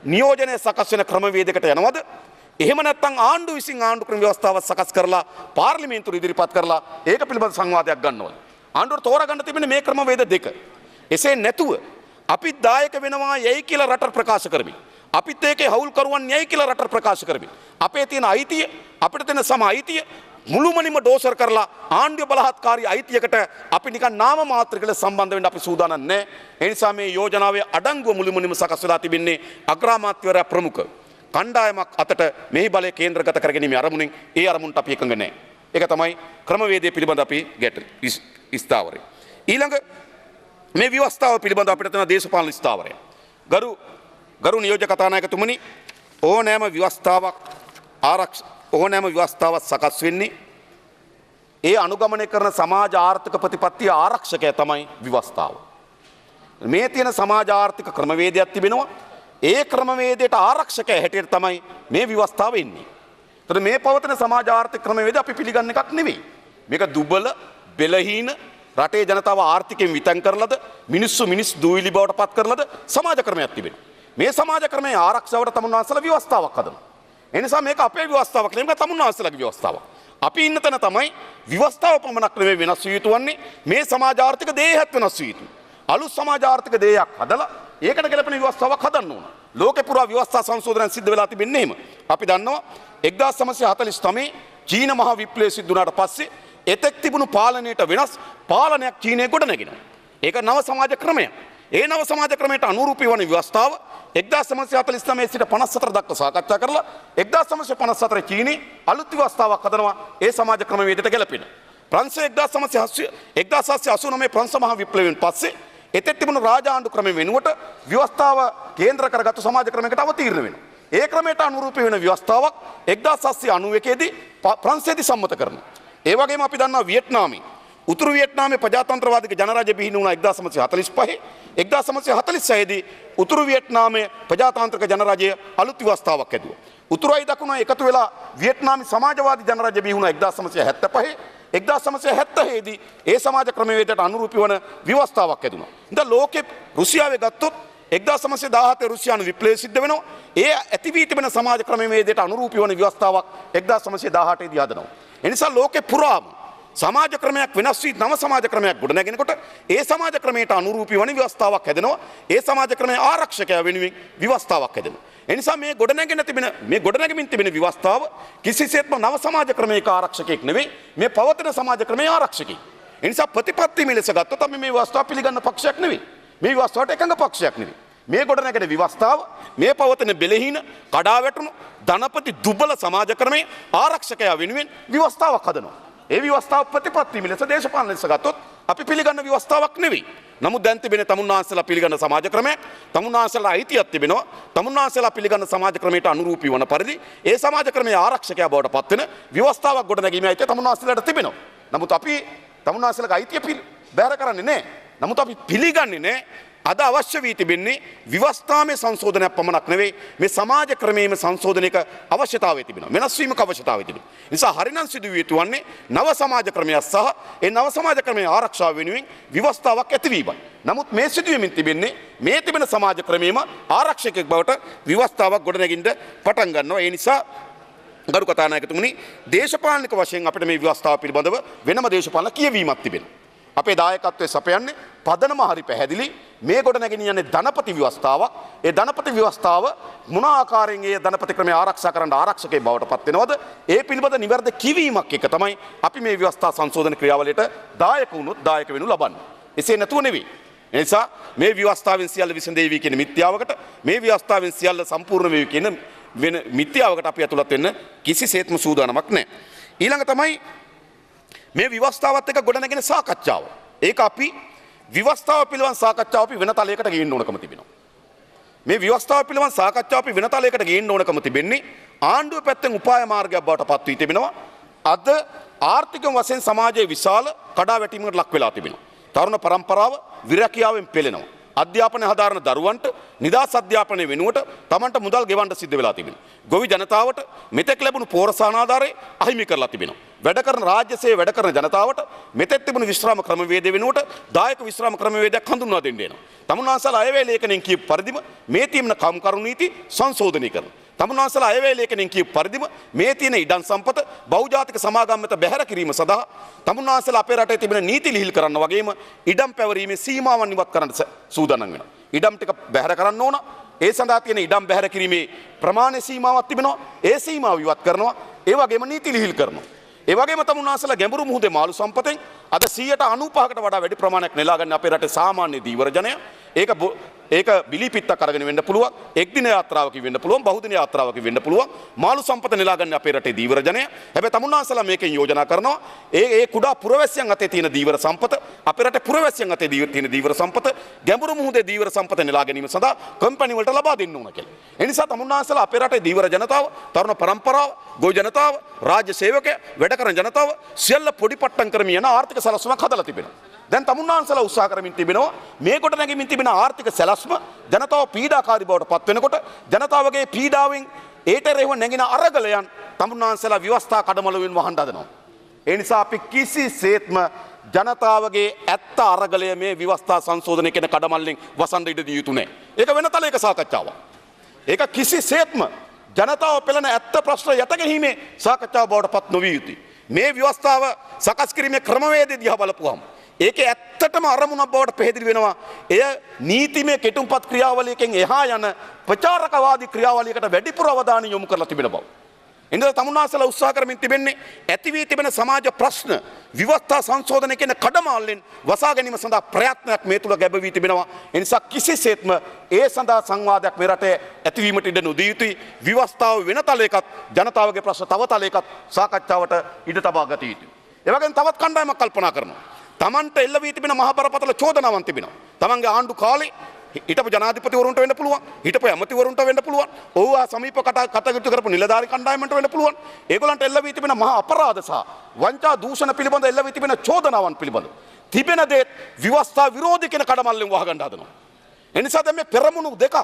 නියෝජනය සකස් වෙන ක්‍රමවේදයකට යනවද? එහෙම නැත්නම් ආණ්ඩුව විසින් ආණ්ඩු ක්‍රම ව්‍යවස්ථාවක් සකස් කරලා පාර්ලිමේන්තුවට ඉදිරිපත් කරලා ඒක පිළිබඳ සංවාදයක් ගන්න ඕනේ. ආණ්ඩුවට තෝරා ගන්න තිබෙන මේ ක්‍රමවේද දෙක. එසේ නැතුව අපිත් දායක වෙනවා යයි කියලා රට ප්‍රකාශ කරමින් අපිත් ඒකේ හවුල්කරුවන් යයි කියලා රට ප්‍රකාශ කරමින් අපේ තියෙන අයිතිය අපිට තියෙන සම අයිතිය මුළුමනින්ම ඩෝසර් කරලා ආණ්ඩුව බලහත්කාරී අයිතියකට අපි නිකන් නාම මාත්‍රිකල සම්බන්ධ වෙන්න අපි සූදානම් නැහැ. ඒ නිසා මේ යෝජනාවේ අඩංගුව මුළුමනින්ම සකස් වෙලා තිබෙන්නේ අග්‍රාමාත්‍යවරයා ප්‍රමුඛ කණ්ඩායමක් අතට මෙහි බලය කේන්ද්‍රගත කර ගැනීමේ අරමුණින් ඒ අරමුණට අපි එකඟ නැහැ. ඒක තමයි ක්‍රමවේදය පිළිබඳ අපි ස්ථාවරය. ඊළඟ මේ ව්‍යවස්ථාව පිළිබඳ අපිට තියෙන දේශපාලන ස්ථාවරය. ගරු නියෝජ්‍ය කතානායකතුමනි, ඕනෑම ව්‍යවස්ථාවක් සකස් වෙන්නේ ඒ අනුගමනය කරන සමාජ ආර්ථික ප්‍රතිපත්තිය ආරක්ෂකය තමයි ව්‍යවස්ථාව. මේ තියෙන සමාජ ආර්ථික ක්‍රමවේදයක් තිබෙනවා. ඒ ක්‍රමවේදයට ආරක්ෂකය හැටියට තමයි මේ ව්‍යවස්ථාව එන්නේ. එතකොට මේ පවතින සමාජ ආර්ථික ක්‍රමවේද අපි පිළිගන්න එකක් නෙවෙයි. මේක දුබල, බෙලහීන, රටේ ජනතාව ආර්ථිකයෙන් විතං කරලද, මිනිස් දූවිලි බවට පත් කරලද සමාජ ක්‍රමයක් තිබෙනවා. මේ සමාජ ක්‍රමයේ ආරක්ෂාවට තමුන්වහන්සේලා ව්‍යවස්ථාවක් හදනවා. ඒ නිසා මේක අපේ ව්‍යවස්ථාවක් නෙවෙයි, මේක තමුන්වහන්සේලාගේ ව්‍යවස්ථාවක්. අපි ඉන්න තැන තමයි ව්‍යවස්ථාව පමණක් නෙවෙයි වෙනස් විය යුතු වන්නේ, මේ සමාජ ආර්ථික දේහත් වෙනස් විය යුතුයි. අලුත් සමාජ ආර්ථික දේයක් හදලා ඒකට ගැලපෙන ව්‍යවස්ථාවක් හදන්න ඕන. ලෝකේ පුරා ව්‍යවස්ථා සංශෝධනය සිද්ධ වෙලා තිබෙන්නේ එහෙම. අපි දන්නවා 1949 චීන මහ විප්ලවය සිද්ධ වුණාට පස්සේ එතෙක් තිබුණු පාලනයට වෙනස් පාලනයක් චීනයේ ගොඩ නැගිනවා. ඒක නව සමාජ ක්‍රමයක්. ඒ නව සමාජ ක්‍රමයට අනුරූපී වන ව්‍යවස්ථාව 1949 සිට 54 දක්වා සාකච්ඡා කරලා 1954 චීනයේ අලුත් ව්‍යවස්ථාවක් හදනවා ඒ සමාජ ක්‍රමවේදයට ගැලපෙන. ප්‍රංශය 1789 ප්‍රංශ මහ විප්ලවයෙන් පස්සේ එතෙක් තිබුණු රාජාණ්ඩු ක්‍රමය වෙනුවට ව්‍යවස්ථාව කේන්ද්‍ර කරගත්තු සමාජ ක්‍රමයකට අවතීර්ණ වෙනවා. ඒ ක්‍රමයට අනුරූපී වෙන ව්‍යවස්ථාවක් 1791 දී ප්‍රංශයේදී සම්මත කරනවා. ඒ වගේම අපි දන්නවා වියට්නාමයේ උතුරු වියට්නාමයේ ප්‍රජාතන්ත්‍රවාදික ජනරාජ්‍ය බිහි වුණා 1945. 1946 දී උතුරු වියට්නාමයේ ප්‍රජාතාන්ත්‍රික ජනරාජ්‍ය අලුත් ව්‍යවස්ථාවක් ඇදුවා. උතුරයි දකුණයි එකතු වෙලා වියට්නාමයේ සමාජවාදී ජනරාජ්‍ය බිහි වුණා 1975. 1970 දී ඒ සමාජ ක්‍රමවේදයට අනුරූපී වන ව්‍යවස්ථාවක් ඇදුණා. ඉතින් ලෝකේ රුසියාවේ ගත්තොත් 1917 රුසියානු විප්ලවය සිද්ධ වෙනවා. ඒ ඇති වී තිබෙන සමාජ ක්‍රමවේදයට අනුරූපී වන ව්‍යවස්ථාවක් 1918 දී හදනවා. ඒ නිසා ලෝකේ පුරාම සමාජ ක්‍රමයක් වෙනස් වී නව සමාජ ක්‍රමයක් ගොඩනැගෙනකොට ඒ සමාජ ක්‍රමයට අනුරූපී වන ව්‍යවස්ථාවක් හැදෙනවා. ඒ සමාජ ක්‍රමයේ ආරක්ෂකයා වෙනුවෙන් ව්‍යවස්ථාවක් හැදෙනවා. ඒ නිසා මේ ගොඩනැගෙමින් තිබෙන ව්‍යවස්ථාව කිසිසේත්ම නව සමාජ ක්‍රමයක ආරක්ෂකයෙක් නෙවෙයි, මේ පවතින සමාජ ක්‍රමයේ ආරක්ෂකයෙක්. ඒ නිසා ප්‍රතිපත්ති මෙලෙස ගත්තොත් අපි මේ ව්‍යවස්ථාව පිළිගන්න පක්ෂයක් නෙවෙයි. මේ ව්‍යවස්ථාවට එකඟ පක්ෂයක් නෙවෙයි. මේ ගොඩනැගෙන ව්‍යවස්ථාව මේ පවතින බෙලහීන, කඩා වැටුණු, ධනපති දුබල සමාජ ක්‍රමයේ ආරක්ෂකයා වෙනුවෙන් ව්‍යවස්ථාවක් හදනවා. ඒ ව්‍යවස්ථාව ප්‍රතිපත්ති මෙලෙස දේශපාලන ලෙස ගත්තොත් අපි පිළිගන්න ව්‍යවස්ථාවක් නෙවෙයි. නමුත් දැන් තිබෙන තමුන්නාන්සලා පිළිගන්න සමාජ ක්‍රමයක්, තමුන්නාන්සලා අයිතියක් තිබෙනවා. තමුන්නාන්සලා පිළිගන්න සමාජ ක්‍රමයට අනුරූපී වන පරිදි ඒ සමාජ ක්‍රමයේ ආරක්ෂකයා බවට පත් වෙන ව්‍යවස්ථාවක් ගොඩනැගීමේ අයිතිය තමුන්නාන්සලාට තිබෙනවා. නමුත් අපි තමුන්නාන්සලාගේ අයිතිය බැහැර කරන්නේ නැහැ. නමුත් අපි පිළිගන්නේ නැහැ. අද අවශ්‍ය වී තිබෙන්නේ ව්‍යවස්ථාමය සංශෝධනයක් පමණක් නෙවෙයි මේ සමාජ ක්‍රමයේම සංශෝධනයක අවශ්‍යතාවය තිබෙනවා. වෙනස් වීමක අවශ්‍යතාවය තිබෙනවා. නිසා හරිනම් සිදු විය යුතුවන්නේ නව සමාජ ක්‍රමයක් සහ ඒ නව සමාජ ක්‍රමයේ ආරක්ෂාව වෙනුවෙන් ව්‍යවස්ථාවක් ඇතිවීමයි. නමුත් මේ සිදුවීමෙන් තිබෙන්නේ මේ තිබෙන සමාජ ක්‍රමයේම ආරක්ෂකයෙක් බවට ව්‍යවස්ථාවක් ගොඩනැගින්න පටන් ගන්නවා. ඒ නිසා ගරු කතානායකතුමනි දේශපාලනික වශයෙන් අපිට මේ ව්‍යවස්ථාව පිළිබඳව වෙනම දේශපාලන කියවීමක් තිබෙනවා. අපේ දායකත්වයේ සපයන්නේ පදනම හරි පැහැදිලි. මේ ගොඩනැගෙන යන්නේ ධනපති ව්‍යවස්ථාවක්. ඒ ධනපති ව්‍යවස්ථාව මොන ආකාරයෙන් ඒ ධනපති ක්‍රමය ආරක්ෂා කරන්න ආරක්ෂකයෙක් බවට පත් වෙනවද? ඒ පිළිබඳ නිවැරදි කිවීමක් එක තමයි අපි මේ ව්‍යවස්ථා සංශෝධන ක්‍රියාවලියට දායක වුණොත් දායක වෙනු ලබන්නේ. එසේ නැතුව නෙවෙයි. ඒ නිසා මේ ව්‍යවස්ථාවෙන් සියල්ල විසඳේවි කියන මිත්‍යාවකට, මේ ව්‍යවස්ථාවෙන් සියල්ල සම්පූර්ණ වේවි කියන වෙන මිත්‍යාවකට අපි ඇතුළත් වෙන්න කිසිසේත්ම සූදානමක් නැහැ. ඊළඟ තමයි මේ ව්‍යවස්ථාවත් එක්ක ගොඩනැගෙන සාකච්ඡාව. ඒක අපි ව්‍යවස්ථාව පිළිබඳ සාකච්ඡාව අපි වෙන තලයකට ගේන්න ඕනකම තිබෙනවා. මේ ව්‍යවස්ථාව පිළිබඳ සාකච්ඡාව අපි වෙන තලයකට ගේන්න ඕනකම තිබෙන්නේ ආණ්ඩුව පැත්තෙන් උපාය මාර්ගයක් බවට පත් වී තිබෙනවා. අද ආර්ථික වශයෙන් සමාජයේ විශාල කඩාවැටීමකට ලක් වෙලා තිබෙනවා. තරුණ පරම්පරාව විරකියාවෙන් පෙළෙනවා. අධ්‍යාපනය හදාරන දරුවන්ට නිදහස් අධ්‍යාපනය වෙනුවට තමන්ට මුදල් ගෙවන්න සිද්ධ වෙලා තිබෙනවා. ගොවි ජනතාවට මෙතෙක් ලැබුණු පෝරසාන ආධාරය අහිමි කරලා තිබෙනවා. වැඩ කරන රාජ්‍ය සේවය වැඩ කරන ජනතාවට මෙතෙක් තිබුණු විශ්‍රාම ක්‍රමවේද වෙනුවට දායක විශ්‍රාම ක්‍රමවේදයක් හඳුන්වා දෙන්න වෙනවා. තමුන්නාන්සලා අයවැය ලේඛනයෙන් කියපු පරිදිම මේ තියෙන කම්කරු නීති සංශෝධනය කරනවා. තමුන්නාන්සලා අයවැය ලේඛනයෙන් කියපු පරිදිම මේ තියෙන ඉඩම් සම්පත බහුජාතික සමාගම් වෙත බැහැර කිරීම සඳහා තමුන්නාන්සලා අපේ රටේ තිබෙන නීති ලිහිල් කරන්න වගේම ඉඩම් පැවරීමේ සීමාවන් ඉවත් කරන්න සූදානම් වෙනවා. ඉඩම් ටික බැහැර කරන්න ඕන. ඒ සඳහා තියෙන ඉඩම් බැහැර කිරීමේ ප්‍රමාණ සීමාවක් තිබෙනවා. ඒ සීමාව ඉවත් කරනවා. ඒ වගේම නීති ලිහිල් කරනවා. ඒ වගේම තමුන්නාන්සලා ගැඹුරු මුහුදේ මාළු සම්පතෙන් අද 95%කට වඩා වැඩි ප්‍රමාණයක් නෙලා ගන්න අපේ රටේ සාමාන්‍ය දීවර ජනය. ඒක බිලිපිත්තක් අරගෙන වෙන්න පුළුවන්. එක් දින යාත්‍රාවකින් වෙන්න පුළුවන්. බහුදින යාත්‍රාවකින් වෙන්න පුළුවන්. මාළු සම්පත නෙලා ගන්න අපේ රටේ දීවර ජනය. හැබැයි තමුන්නාන්සලා මේකෙන් යෝජනා කරනවා ඒ කුඩා පුරවැසියන් අතේ තියෙන දීවර සම්පත අපේ රටේ පුරවැසියන් අතේ තියෙන දීවර සම්පත ගැඹුරු මුහුදේ දීවර සම්පත නෙලා ගැනීම සඳහා කම්පැනි වලට ලබා දෙන්න ඕන කියලා. ඒ නිසා තමුන්නාන්සලා අපේ රටේ දීවර ජනතාව, තරුණ පරම්පරාව, ගොවි ජනතාව, රාජ්‍ය සේවකය, වැඩ කරන ජනතාව සියල්ල පොඩි පට්ටම් කරමින් යන ආර්ථික සැලසුමක් හදලා තිබෙනවා. දැන් තමුන්නාන්සලා උත්සාහ කරමින් තිබෙනවා මේ කොට නැගෙමින් තිබෙන ආර්ථික සැලැස්ම ජනතාව පීඩාකාරී බවට පත් වෙනකොට ජනතාවගේ පීඩාවෙන් ඒට රෙහිව නැගින අරගලයන් තමුන්නාන්සලා ව්‍යවස්ථා කඩමළුවෙන් වහන්න හදනවා. ඒ නිසා අපි කිසිසේත්ම ජනතාවගේ ඇත්ත අරගලය මේ ව්‍යවස්ථා සංශෝධනය කියන කඩමල්ලෙන් වසන්ඩ ඉඩ දිය යුතු නැහැ. ඒක වෙන තලයක සාකච්ඡාවක්. ඒක කිසිසේත්ම ජනතාව පෙළෙන ඇත්ත ප්‍රශ්න යටගැහිීමේ සාකච්ඡාව බවට පත් නොවිය යුතුයි. මේ ව්‍යවස්ථාව සකස් කිරීමේ ක්‍රමවේදය දිහා බලපුවහම ඒකේ ඇත්තටම අරමුණක් බවට පැහැදිලි වෙනවා. එය නීතිමය කෙටුම්පත් ක්‍රියාවලියකින් එහා යන ප්‍රචාරකවාදී ක්‍රියාවලියකට වැඩිපුර අවධානය යොමු කරලා තිබෙන බව. එනිසා තමුන්නාන්සලා උත්සාහ කරමින් තිබෙන්නේ ඇති වී තිබෙන සමාජ ප්‍රශ්න විවස්ථා සංශෝධනය කියන කඩමාල්ලෙන් වසා ගැනීම සඳහා ප්‍රයත්නයක් මේ තුල ගැබ වී තිබෙනවා. ඒ නිසා කිසිසේත්ම ඒ සඳහා සංවාදයක් මේ රටේ ඇතිවීමට ඉඩ නොදිය යුතුයි. විවස්ථාව වෙන තලයකත් ජනතාවගේ ප්‍රශ්න තව තලයකත් සාකච්ඡාවට ඉඩ තබා ගත යුතුයි. ඒ වගේම තවත් කණ්ඩායමක් කල්පනා කරනවා. තමන්ට එල්ල වී තිබෙන මහා බරපතල චෝදනාවන් තිබෙනවා. තමන්ගේ ආණ්ඩු කාලේ හිටපු ජනාධිපතිවරුන්ට වෙන්න පුළුවන්. හිටපු ඇමතිවරුන්ට වෙන්න පුළුවන්. ඔව්වා සමීප කටයුතු කරපු නිලධාරී කණ්ඩායමට වෙන්න පුළුවන්. ඒගොල්ලන්ට එල්ල වී තිබෙන මහා අපරාධ සහ වංචා දූෂණ පිළිබඳ එල්ල වී තිබෙන චෝදනාවන් පිළිබඳ තිබෙන දේ ව්‍යවස්ථා විරෝධී කියන කඩමල්ලෙන් වහගන්න හදනවා. ඒ නිසා දැන් මේ පෙරමුණු දෙකක්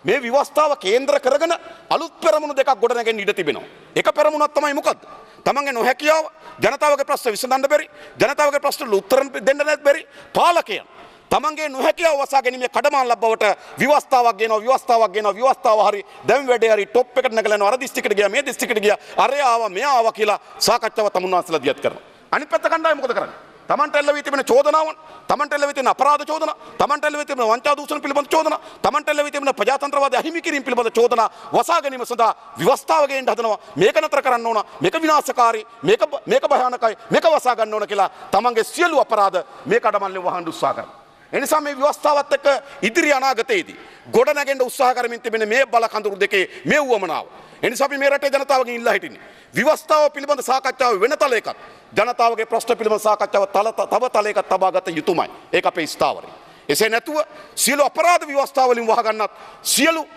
මේ ව්‍යවස්ථාව කේන්ද්‍ර කරගෙන අලුත් පෙරමුණු දෙකක් ගොඩනැගෙන්න ඉඩ තිබෙනවා. එක පෙරමුණක් තමයි මොකද්ද? තමන්ගේ නොහැකියාව ජනතාවගේ ප්‍රශ්න විසඳන්න බැරි, ජනතාවගේ ප්‍රශ්නවලට උත්තර දෙන්න නැත් බැරි පාලකයන් තමන්ගේ නොහැකියාව වසා ගැනීමේ කඩමාල්ලක් බවට ව්‍යවස්ථාවක් ගෙනවා ව්‍යවස්ථාව හරි දැන් වැඩේ හරි টොප් එකට නැගලා අර දිස්ත්‍රික්කට ගියා මේ දිස්ත්‍රික්කට ගියා අරය ආවා මෙයා ආවා කියලා සාකච්ඡාව තමුන්නාන්සලා දියත් කරනවා. අනිත් පැත්ත කණ්ඩායම මොකද කරන්නේ? තමන්ට එල්ල වී තිබෙන චෝදනාවන්, තමන්ට එල්ල වී තිබෙන අපරාධ චෝදනා, තමන්ට එල්ල වී තිබෙන වංචා දූෂණ පිළිබඳ චෝදනා, තමන්ට එල්ල වී තිබෙන ප්‍රජාතන්ත්‍රවාදී අහිමි කිරීම පිළිබඳ චෝදනා වසා ගැනීම සඳහා ව්‍යවස්ථාව ගේන්න හදනවා. මේක නතර කරන්න ඕන, මේක විනාශකාරී, මේක භයානකයි, මේක වසා ගන්න ඕන කියලා තමන්ගේ සියලු අපරාධ මේ කඩමල්ලෙන් වහන්න උත්සාහ කරනවා. එනිසා මේ ව්‍යවස්ථාවත් එක්ක ඉදිරි අනාගතයේදී ගොඩ නැගෙන්න උත්සාහ කරමින් තිබෙන මේ බල කඳුරු දෙකේ මේ වුවමනාව. එනිසා අපි මේ රටේ ජනතාවගෙන් ඉල්ලා හිටින්නේ ව්‍යවස්ථාව පිළිබඳ සාකච්ඡාව වෙන තලයකට ජනතාවගේ ප්‍රශ්න පිළිබඳ සාකච්ඡාව තව තලයකට තබා ගත යුතුමයි. ඒක අපේ ස්ථාවරය. එසේ නැතුව සියලු අපරාධ ව්‍යවස්ථා වලින් වහගන්නත් සියලු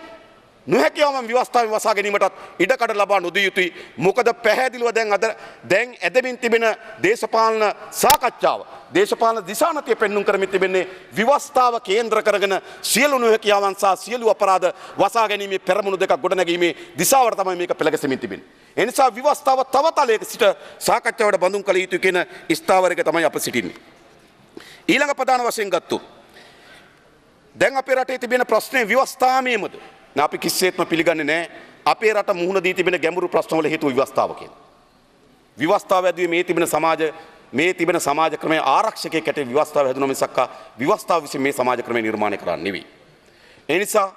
නොහැකියාවන් ව්‍යවස්ථාවෙන් වසා ගැනීමටත් ඉඩකඩ ලබා නොදිය යුතුයි. මොකද පැහැදිලිව දැන් ඇදමින් තිබෙන දේශපාලන සාකච්ඡාව දේශපාලන දිශානතිය පෙන්눔 කරමින් තිබෙන්නේ ව්‍යවස්ථාව කේන්ද්‍ර කරගෙන සියලු නොහැකියාවන් සහ සියලු අපරාධ වසා ගැනීමේ පෙරමුණු දෙකක් ගොඩනැගීමේ දිශාවට තමයි මේක පෙළගැසෙමින් තිබෙන්නේ. ඒ නිසා ව්‍යවස්ථාව තව තලයක සිට සාකච්ඡාවට බඳුන් කළ යුතු කියන ස්ථාවරයක තමයි අප සිටින්නේ. ඊළඟ ප්‍රධාන වශයෙන් ගත්තොත් දැන් අපේ රටේ තිබෙන ප්‍රශ්නේ ව්‍යවස්ථාමයමද? අපි කිසිසේත්ම පිළිගන්නේ නැහැ අපේ රට මුහුණ දී තිබෙන ගැඹුරු ප්‍රශ්න වල හේතුව ව්‍යවස්ථාව කියලා. ව්‍යවස්ථාව ඇදුවේ මේ තිබෙන සමාජ ක්‍රමයේ ආරක්ෂකයෙක් ඇටේ ව්‍යවස්ථාව හැදුන මිසක් ව්‍යවස්ථාව විසින් මේ සමාජ ක්‍රමය නිර්මාණය කරන්නේ නෙවෙයි. ඒ නිසා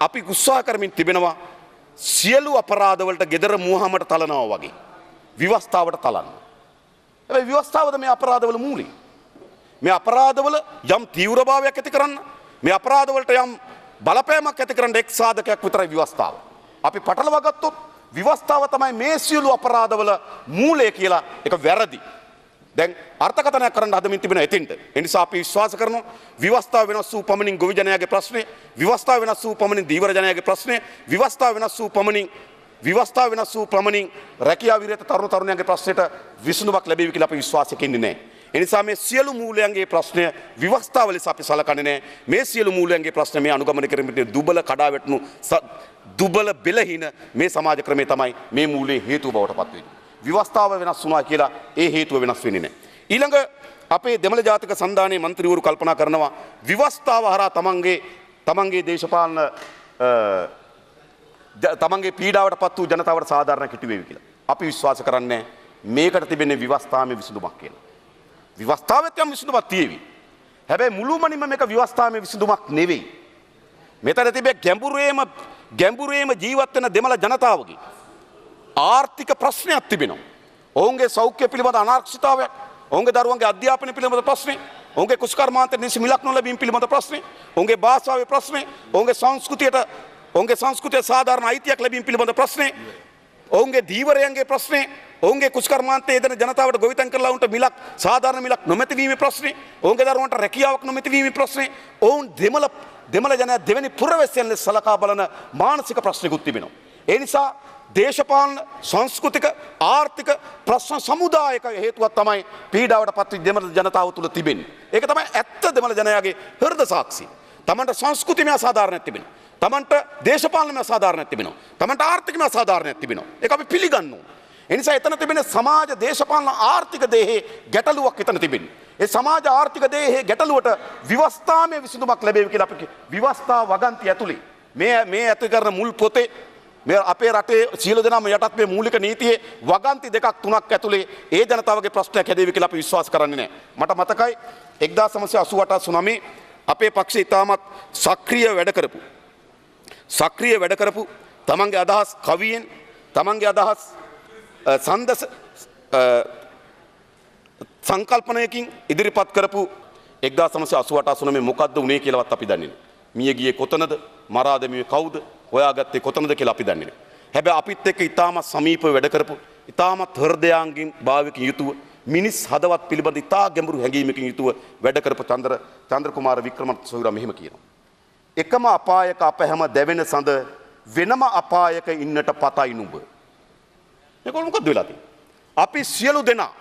අපි උත්සාහ කරමින් තිබෙනවා සියලු අපරාධ වලට gedara මුවහමට තලනවා වගේ ව්‍යවස්ථාවට තලන්න. හැබැයි ව්‍යවස්ථාවද මේ අපරාධවල මූලය. මේ අපරාධවල යම් තීව්‍රභාවයක් ඇති කරන්න මේ අපරාධවලට යම් බලපෑමක් ඇති කරන්න එක් සාධකයක් විතරයි ව්‍යවස්ථාව. අපි පටලවා ගත්තොත් ව්‍යවස්ථාව තමයි මේ සියලු අපරාධවල මූලය කියලා එක වැරදි. දැන් අර්ථකථනයක් කරන්න හදමින් තිබෙන එතෙන්ට. ඒ නිසා අපි විශ්වාස කරනවා ව්‍යවස්ථාව වෙනස් වූ පමණින් ගොවි ජනයාගේ ප්‍රශ්නේ, ව්‍යවස්ථාව වෙනස් වූ පමණින් දීවර ජනයාගේ ප්‍රශ්නේ, ව්‍යවස්ථාව වෙනස් වූ පමණින් රැකියා විරහිත තරුණ තරුණියන්ගේ ප්‍රශ්නෙට විසඳුමක් ලැබෙවි කියලා අපි විශ්වාසයක් ඉන්නේ නැහැ. එනිසා මේ සියලු මූලයන්ගේ ප්‍රශ්නය ව්‍යවස්ථාව ලෙස අපි සලකන්නේ නැහැ. මේ සියලු මූලයන්ගේ ප්‍රශ්න මේ අනුගමනය කරමින් දුබල කඩා වැටුණු දුබල බෙලහින මේ සමාජ ක්‍රමය තමයි මේ මූලයේ හේතුව බවට පත් වෙන්නේ. ව්‍යවස්ථාව වෙනස් වුණා කියලා ඒ හේතුව වෙනස් වෙන්නේ නැහැ. ඊළඟ අපේ දෙමළ ජාතික සන්ධානයේ മന്ത്രിවරු කල්පනා කරනවා ව්‍යවස්ථාව හරහා තමන්ගේ දේශපාලන තමන්ගේ පීඩාවට පත් වූ ජනතාවට සාධාරණ කිටි වේවි කියලා. අපි විශ්වාස කරන්නේ මේකට තිබෙන්නේ ව්‍යවස්ථාවේ විසඳුමක් කියලා. ව්‍යවස්ථාවෙත් යම් විසඳුමක් තියෙවි. හැබැයි මුළුමනින්ම මේක ව්‍යවස්ථාවේ විසඳුමක් නෙවෙයි. මෙතන තිබෙ ගැඹුරේම ජීවත් වෙන දෙමළ ජනතාවගේ ආර්ථික ප්‍රශ්නයක් තිබෙනවා. ඔවුන්ගේ සෞඛ්‍ය පිළිබඳ අනාරක්ෂිතතාවයක්, ඔවුන්ගේ දරුවන්ගේ අධ්‍යාපනය පිළිබඳ ප්‍රශ්නේ, ඔවුන්ගේ කුෂ්කර්මාන්ත නිසි මිලක් නොලැබීම පිළිබඳ ප්‍රශ්නේ, ඔවුන්ගේ භාෂාවේ ප්‍රශ්නේ, ඔවුන්ගේ සංස්කෘතිය සාධාරණ අයිතියක් ලැබීම පිළිබඳ ප්‍රශ්නේ, ඔවුන්ගේ දීවරයන්ගේ ප්‍රශ්නේ, ඔවුන්ගේ කුෂ්කර්මාන්තයේ යෙදෙන ජනතාවට ගොවිතැන් කරලා උන්ට මිලක් සාධාරණ මිලක් නොමැති වීමේ ප්‍රශ්නේ, ඔවුන්ගේ දරුවන්ට රැකියාවක් නොමැති වීමේ ප්‍රශ්නේ, ඔවුන් දෙමළ ජනයා දෙවෙනි පුරවැසියන් ලෙස සලකා බලන මානසික ප්‍රශ්නකුත් තිබෙනවා. ඒ නිසා දේශපාලන සංස්කෘතික ආර්ථික ප්‍රශ්න සමුදායක හේතුවක් තමයි පීඩාවට පත්වී දෙමළ ජනතාව තුළ තිබෙන්නේ. ඒක තමයි ඇත්ත දෙමළ ජනයාගේ හෘද සාක්ෂිය. තමන්ට සංස්කෘතිමය අසාධාරණයක් තිබෙනවා. තමන්ට දේශපාලනමය අසාධාරණයක් තිබෙනවා. තමන්ට ආර්ථිකමය අසාධාරණයක් තිබෙනවා. ඒක අපි පිළිගන්න ඕනේ. ඒ නිසා එතන තිබෙන සමාජ දේශපාලන ආර්ථික දේහේ ගැටලුවක් එතන තිබෙන්නේ. ඒ සමාජ ආර්ථික දේහේ ගැටලුවට ව්‍යවස්ථාමය විසඳුමක් ලැබෙවි කියලා අපි ව්‍යවස්ථා වගන්ති ඇතුලේ මේ ඇති කරන මුල් පොතේ මේ අපේ රටේ සියලු දෙනාම යටත් මේ මූලික නීතියේ වගන්ති දෙකක් තුනක් ඇතුලේ ඒ ජනතාවගේ ප්‍රශ්නයක් හැදෙවි කියලා අපි විශ්වාස කරන්නේ නැහැ. මට මතකයි 1988 අපේ පක්ෂය ඉතාමත් සක්‍රීය වැඩ කරපු තමන්ගේ අදහස් කවියෙන් තමන්ගේ අදහස් සන්දස සංකල්පනයකින් ඉදිරිපත් කරපු 1988 මොකද්ද උනේ කියලාවත් අපි දන්නේ නැහැ. මිය ගියේ කොතනද? මරා දැමුවේ කවුද? හොයාගත්තේ කොතනද කියලා අපි දන්නේ නැහැ. හැබැයි අපිත් එක්ක ඉතාමත් සමීපව වැඩ කරපු ඉතාමත් හෘදයාංගින් භාවයකින් යුතුව මිනිස් හදවත් පිළිබඳ ඉතා ගැඹුරු හැඟීමකින් යුතුව වැඩ කරපු චන්ද්‍රකුමාර වික්‍රමරත්න සොයුරා මෙහෙම කියනවා. එකම අපායක අප හැම දැවෙන සඳ වෙනම අපායක ඉන්නට පතයි නුඹ. මේක මොකක්ද වෙලා තියෙන්නේ? අපි සියලු දෙනා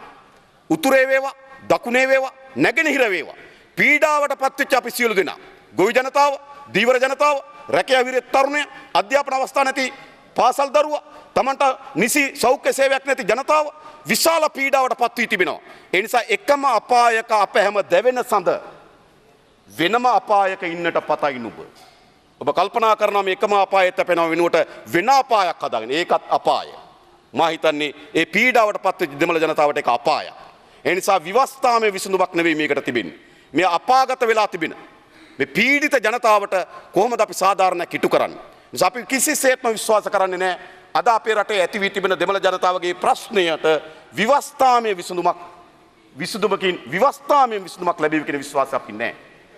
උතුරේ වේවා දකුණේ වේවා නැගෙනහිර වේවා පීඩාවට පත්වෙච්ච අපි සියලු දෙනා ගොවි ජනතාව, දීවර ජනතාව, රැකියා විරහිත තරුණය, අධ්‍යාපන අවස්ථා නැති පාසල් දරුවා, තමන්ට නිසි සෞඛ්‍ය සේවයක් නැති ජනතාව විශාල පීඩාවට පත් වී තිබෙනවා. ඒ නිසා එකම අපායක අප හැම දැවෙන සඳ වෙනම අපායක ඉන්නට පතයි නුඹ. ඔබ කල්පනා කරනවා මේ එකම අපායෙත් අපේනවා වෙනුවට වෙන අපායක් හදාගෙන ඒකත් අපාය. මා හිතන්නේ ඒ පීඩාවට පත්වෙච්ච දෙමළ ජනතාවට ඒක අපායක්. ඒ නිසා ව්‍යවස්ථාමය විසඳුමක් නෙවෙයි මේකට තිබෙන්නේ. මේ අපාගත වෙලා තිබෙන මේ පීඩිත ජනතාවට කොහොමද අපි සාධාරණයක් ඉටු කරන්නේ? නිසා අපි කිසිසේත්ම විශ්වාස කරන්නේ නැහැ අද අපේ රටේ ඇති වී තිබෙන දෙමළ ජනතාවගේ ප්‍රශ්නයට ව්‍යවස්ථාමය විසඳුමක් ලැබෙවි කියන විශ්වාසයක් අපි නැහැ.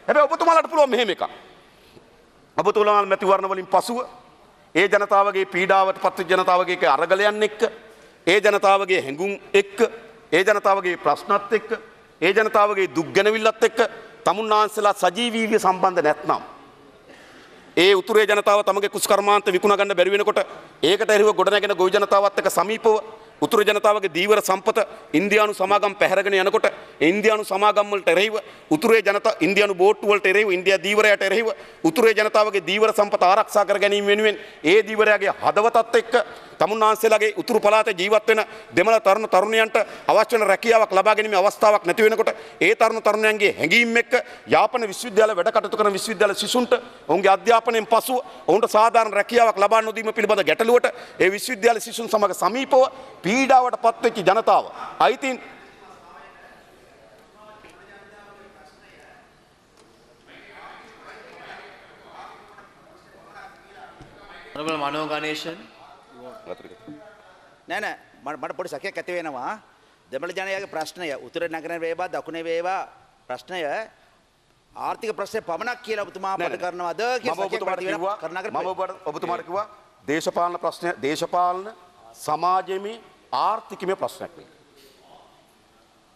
හැබැයි ඔබතුමාලාට පුළුවන් මෙහෙම එකක්. ඔබතුමාලා මැතිවරණ වලින් පසුව ඒ ජනතාවගේ පීඩාවට පත්වෙච්ච ජනතාවගේ අරගලයන් එක්ක, ඒ ජනතාවගේ හැඟුම් එක්ක, ඒ ජනතාවගේ ප්‍රශ්නත් එක්ක, ඒ ජනතාවගේ දුක් ගැනවිල්ලත් එක්ක තමුන්නාන්සලා සජීවීව සම්බන්ධ නැත්නම් ඒ උතුරේ ජනතාව තමගේ කුස්කර්මාන්ත විකුණ ගන්න බැරි වෙනකොට ඒකට එරෙහිව ගොඩනැගෙන ගොවි ජනතාවත් එක්ක සමීපව උතුරු ජනතාවගේ දීවර සම්පත ඉන්දියානු සමාගම් පැහැරගෙන යනකොට ඉන්දියානු සමාගම් වලට එරෙහිව උතුරේ ජනතාව ඉන්දියානු බෝට්ටු වලට එරෙහිව ඉන්දියා දීවරයට එරෙහිව උතුරේ ජනතාවගේ දීවර සම්පත ආරක්ෂා කර ගැනීම වෙනුවෙන් ඒ දීවරයාගේ හදවතත් එක්ක තමුන්නාන්සේලාගේ උතුරු පළාතේ ජීවත් වෙන දෙමළ තරුණ තරුණියන්ට අවශ්‍ය වෙන රැකියාවක් ලබා ගැනීමේ අවස්ථාවක් නැති වෙනකොට ඒ තරුණ තරුණයන්ගේ හැඟීම් එක්ක යාපන විශ්වවිද්‍යාල වැඩ කටයුතු කරන විශ්වවිද්‍යාල සිසුන්ට ඔවුන්ගේ අධ්‍යාපනයෙන් පසුව ඔවුන්ට සාධාරණ රැකියාවක් ලබා නොදීම පිළිබඳ ගැටලුවට ඒ විශ්වවිද්‍යාල සිසුන් සමග සමීපව පීඩාවට පත්වෙච්ච ජනතාව අයිතින් Honorable Mano Ganeshan. නෑ මට පොඩි සැකයක් ඇති වෙනවා දෙමළ ජනයාගේ ප්‍රශ්නය උතුර නගර වේවා දකුණේ වේවා ප්‍රශ්නය ආර්ථික ප්‍රශ්නේ පමණක් කියලා ඔබතුමා අපට කරනවද මම ඔබතුමාට කිව්වා දේශපාලන ප්‍රශ්න දේශපාලන සමාජයේ ආර්ථිකමය ප්‍රශ්නයක්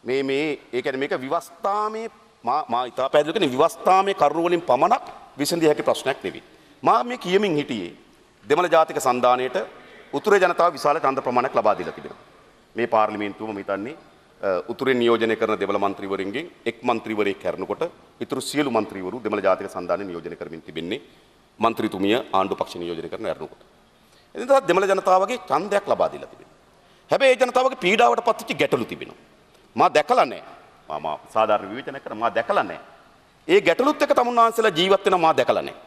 මේ ඒ කියන්නේ මේක විවස්ථාමේ මා ඉතා පැහැදිලි කරන්නේ විවස්ථාමේ කරුණු වලින් පමණක් විසඳිය හැකි ප්‍රශ්නයක් නෙවෙයි මා මේ කියමින් හිටියේ දෙමළ ජාතික සන්ධානයේට උතුරේ ජනතාව විශාල ඡන්ද ප්‍රමාණයක් ලබා දීලා තිබෙනවා. මේ පාර්ලිමේන්තුවම මම හිතන්නේ උතුරෙන් නියෝජනය කරන දෙමළ മന്ത്രിවරුන්ගෙන් එක් മന്ത്രിවරයෙක් කරනකොට ඊටු සියලු മന്ത്രിවරු දෙමළ ජාතික සන්ධානයේ නියෝජනය කරමින් තිබෙන්නේ മന്ത്രിතුමිය ආණ්ඩු පක්ෂ නියෝජනය කරන ඇරණකොට. එදින තමයි දෙමළ ජනතාවගේ ඡන්දයක් ලබා දීලා තිබෙනවා. හැබැයි ඒ ජනතාවගේ පීඩාවට පත්වෙච්ච ගැටලු තිබෙනවා. මා දැකලා නැහැ. මා සාධාරණ විවේචනයක් කරා මා දැකලා නැහැ. ඒ ගැටලුත් එක්ක තමුන්නාන්සලා ජීවත් වෙනවා මා දැකලා නැහැ.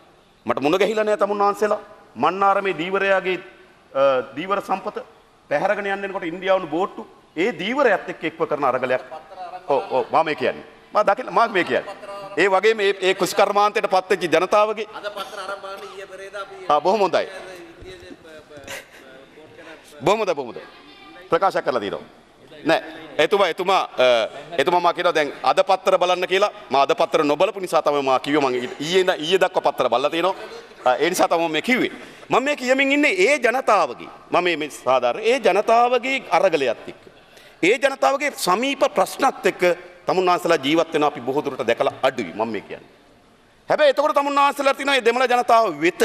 මට මුණ ගැහිලා නැහැ තමුන්නාන්සලා මන්නාරමේ දීවරයාගේ දීවර සම්පත පැහැරගෙන යන්නේනකොට ඉන්දියානු බෝට්ටු ඒ දීවරයත් එක්ක එක්ව කරන අරගලයක් ඔව් මම මේ කියන්නේ මම දකින්න මම මේ කියන්නේ ඒ වගේම ඒ කුස්කර්මාන්තයට පත්වෙච්ච ජනතාවගේ අද පත්‍ර ආරම්භ කරන්න ඊයේ පෙරේදා අපි බොහොම හොඳයි බොහොම හොඳයි ප්‍රකාශ කරලා දිනවා නෑ එතුමා මා කියනවා දැන් අද පත්‍ර බලන්න කියලා මම අද පත්‍ර නොබලපු නිසා තමයි මම කිව්වේ මම ඊයේ දක්වා පත්‍ර බලලා තිනවා ඒ නිසා තමයි මේ කිව්වේ මම මේ කියමින් ඉන්නේ ඒ ජනතාවගේ මම මේ සාධාරණ ඒ ජනතාවගේ අරගලයත් එක්ක ඒ ජනතාවගේ සමීප ප්‍රශ්නත් එක්ක තමුන්නාන්සලා ජීවත් වෙන අපි බොහෝ දුරට දැකලා අඩුයි මම මේ කියන්නේ හැබැයි එතකොට තමුන්නාන්සලා තියෙනවා මේ දෙමළ ජනතාව වෙත